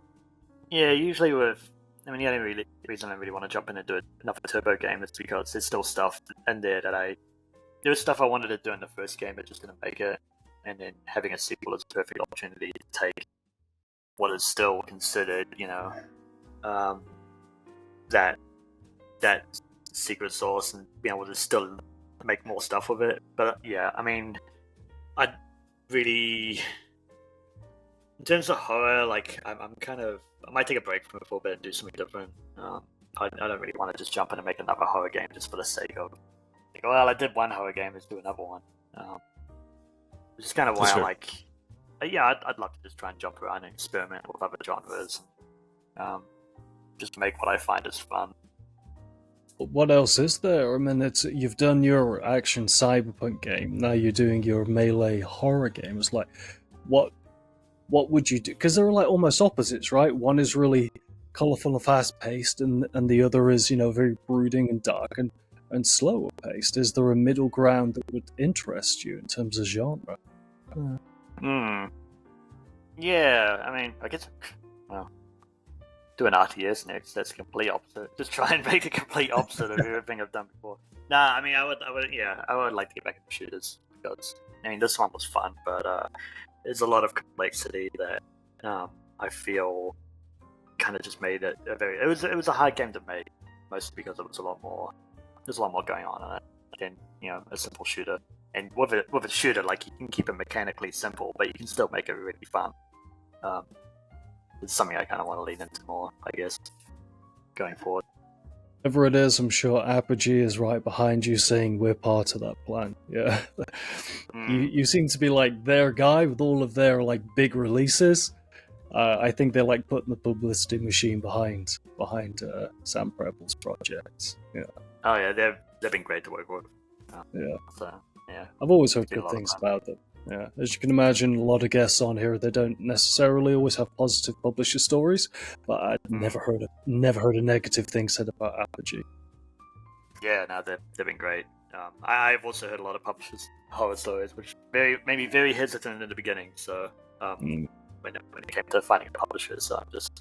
Yeah, usually with. I mean, the only reason I really want to jump in and do another Turbo game is because there's still stuff in there that there was stuff I wanted to do in the first game that just didn't make it, and then having a sequel is a perfect opportunity to take what is still considered, that secret sauce and being able to still make more stuff with it. But yeah, I mean, I really, in terms of horror, like I'm kind of. I might take a break from it for a bit and do something different. I don't really want to just jump in and make another horror game just for the sake of. Like, well, I did one horror game, let's do another one. Which is kind of why I like. Yeah, I'd love to just try and jump around and experiment with other genres. Just make what I find is fun. What else is there? I mean, you've done your action cyberpunk game. Now you're doing your melee horror game. It's like, what would you do? Because they're like almost opposites, right? One is really colourful and fast-paced, and the other is, very brooding and dark and slower paced. Is there a middle ground that would interest you in terms of genre? Yeah, I mean, I guess, well, do an RTS next. That's the complete opposite. Just try and make the complete opposite of everything I've done before. Nah, I mean, I would like to get back into shooters because, I mean, this one was fun, but there's a lot of complexity that I feel kind of just made it it was a hard game to make, mostly because there's a lot more going on in it than a simple shooter. And with a shooter, like, you can keep it mechanically simple, but you can still make it really fun. It's something I kind of want to lean into more, I guess, going forward. Whatever it is, I'm sure Apogee is right behind you saying we're part of that plan. Yeah. You seem to be like their guy with all of their like big releases. I think they're like putting the publicity machine behind Sam Prebble's projects. Yeah. Oh yeah, they've been great to work with. Yeah. So, yeah. I've always heard good things about them. Yeah. As you can imagine, a lot of guests on here, they don't necessarily always have positive publisher stories, but I've never heard a negative thing said about Apogee. Yeah, no, they've been great. I've also heard a lot of publishers' horror stories, which made me very hesitant in the beginning. So when it came to finding a publisher, so I'm just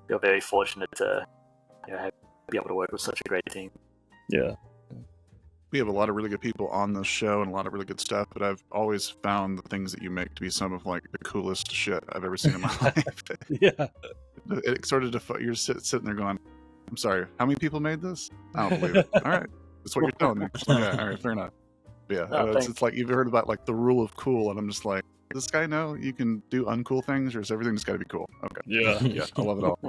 feel very fortunate to be able to work with such a great team. Yeah. We have a lot of really good people on this show and a lot of really good stuff, but I've always found the things that you make to be some of like the coolest shit I've ever seen in my life. Yeah. It sort of you're sitting there going, I'm sorry, how many people made this? I don't believe it. All right. That's what you're telling me. Yeah, all right, fair enough. But yeah, it's like you've heard about like the rule of cool, and I'm just like, does this guy know you can do uncool things, or is everything just got to be cool? Okay. Yeah, I love it all.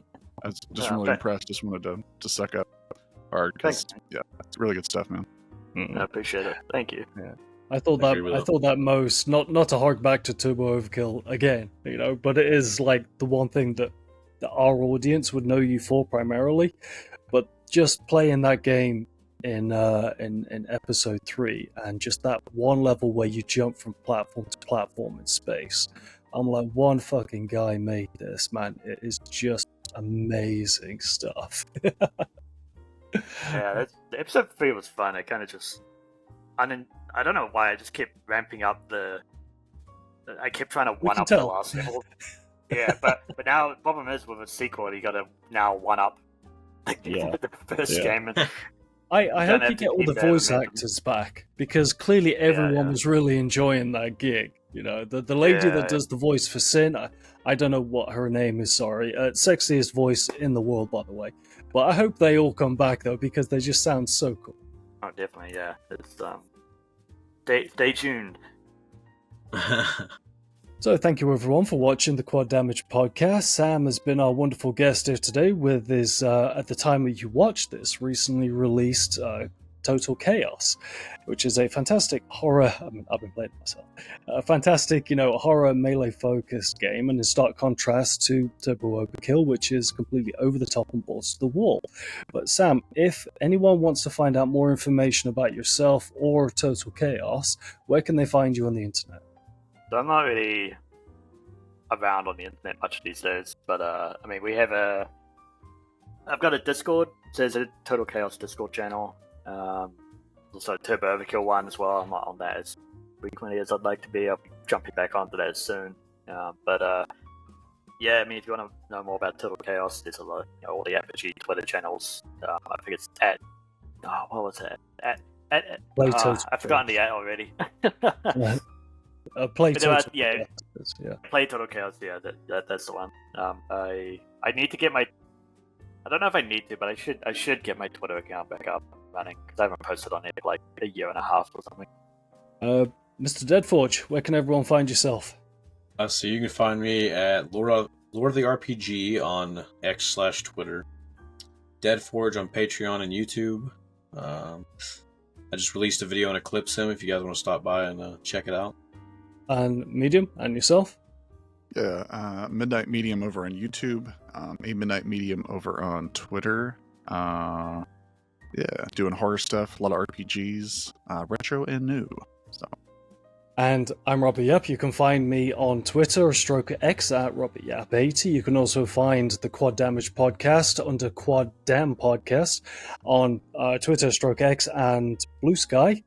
I was just really impressed. Just wanted to suck up hard because it's really good stuff, man. I appreciate it. Thank you. Yeah. I thought that most not to hark back to Turbo Overkill again, but it is like the one thing that our audience would know you for primarily. But just playing that game in episode 3 and just that one level where you jump from platform to platform in space, I'm like, one fucking guy made this, man. It is just amazing stuff. Yeah, episode 3 was fun. I kind of just, I don't know why I just kept ramping up I kept trying to one up the last level. Yeah, but now the problem is with a sequel, you got to now one up the first game. And I hope you get all the voice actors back, because clearly everyone was really enjoying that gig. The lady that does the voice for Sin, I don't know what her name is, sorry. Sexiest voice in the world, by the way. But I hope they all come back, though, because they just sound so cool. Oh, definitely, yeah. It's, stay tuned. So thank you, everyone, for watching the Quad Damage podcast. Sam has been our wonderful guest here today with his, at the time that you watch this, recently released Total Chaos, which is a fantastic horror. I mean, I've been playing it myself. A fantastic, horror melee-focused game, and in stark contrast to Turbo Overkill, which is completely over the top and balls to the wall. But Sam, if anyone wants to find out more information about yourself or Total Chaos, where can they find you on the internet? So I'm not really around on the internet much these days, but I've got a Discord. So there's a Total Chaos Discord channel. Also a Turbo Overkill one as well. I'm not on that as frequently as I'd like to be. I'll be jumping back onto that soon. Yeah, if you want to know more about Total Chaos, there's a lot, all the Apogee Twitter channels. I think it's at, what was it? I've forgotten the at already. Play Total Chaos. Yeah. Play Total Chaos. Yeah, that's the one. I need to get my. I don't know if I need to, but I should get my Twitter account back up running because I haven't posted on it for like a year and a half or something. Mr. Deadforge, where can everyone find yourself? So you can find me at Lord of the RPG on X/Twitter, Deadforge on Patreon and YouTube. I just released a video on Eclipse Sim if you guys want to stop by and check it out. And Medium, and yourself? Yeah, Midnight Medium over on YouTube, a Midnight Medium over on Twitter. Doing horror stuff, a lot of RPGs, retro and new. So. And I'm Robert Yapp. You can find me on Twitter or stroke X at RobertYapp80. You can also find the Quad Damage Podcast under Quad Dam Podcast on Twitter, stroke X, and Blue Sky.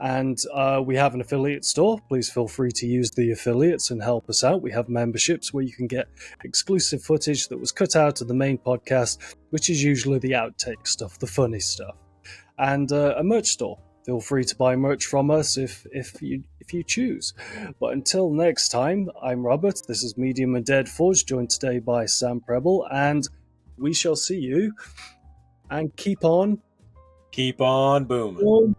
And we have an affiliate store. Please feel free to use the affiliates and help us out. We have memberships where you can get exclusive footage that was cut out of the main podcast, which is usually the outtake stuff, the funny stuff. And a merch store. Feel free to buy merch from us if you choose. But until next time, I'm Robert. This is Medium and Deadforge, joined today by Sam Prebble, and we shall see you. And keep on booming.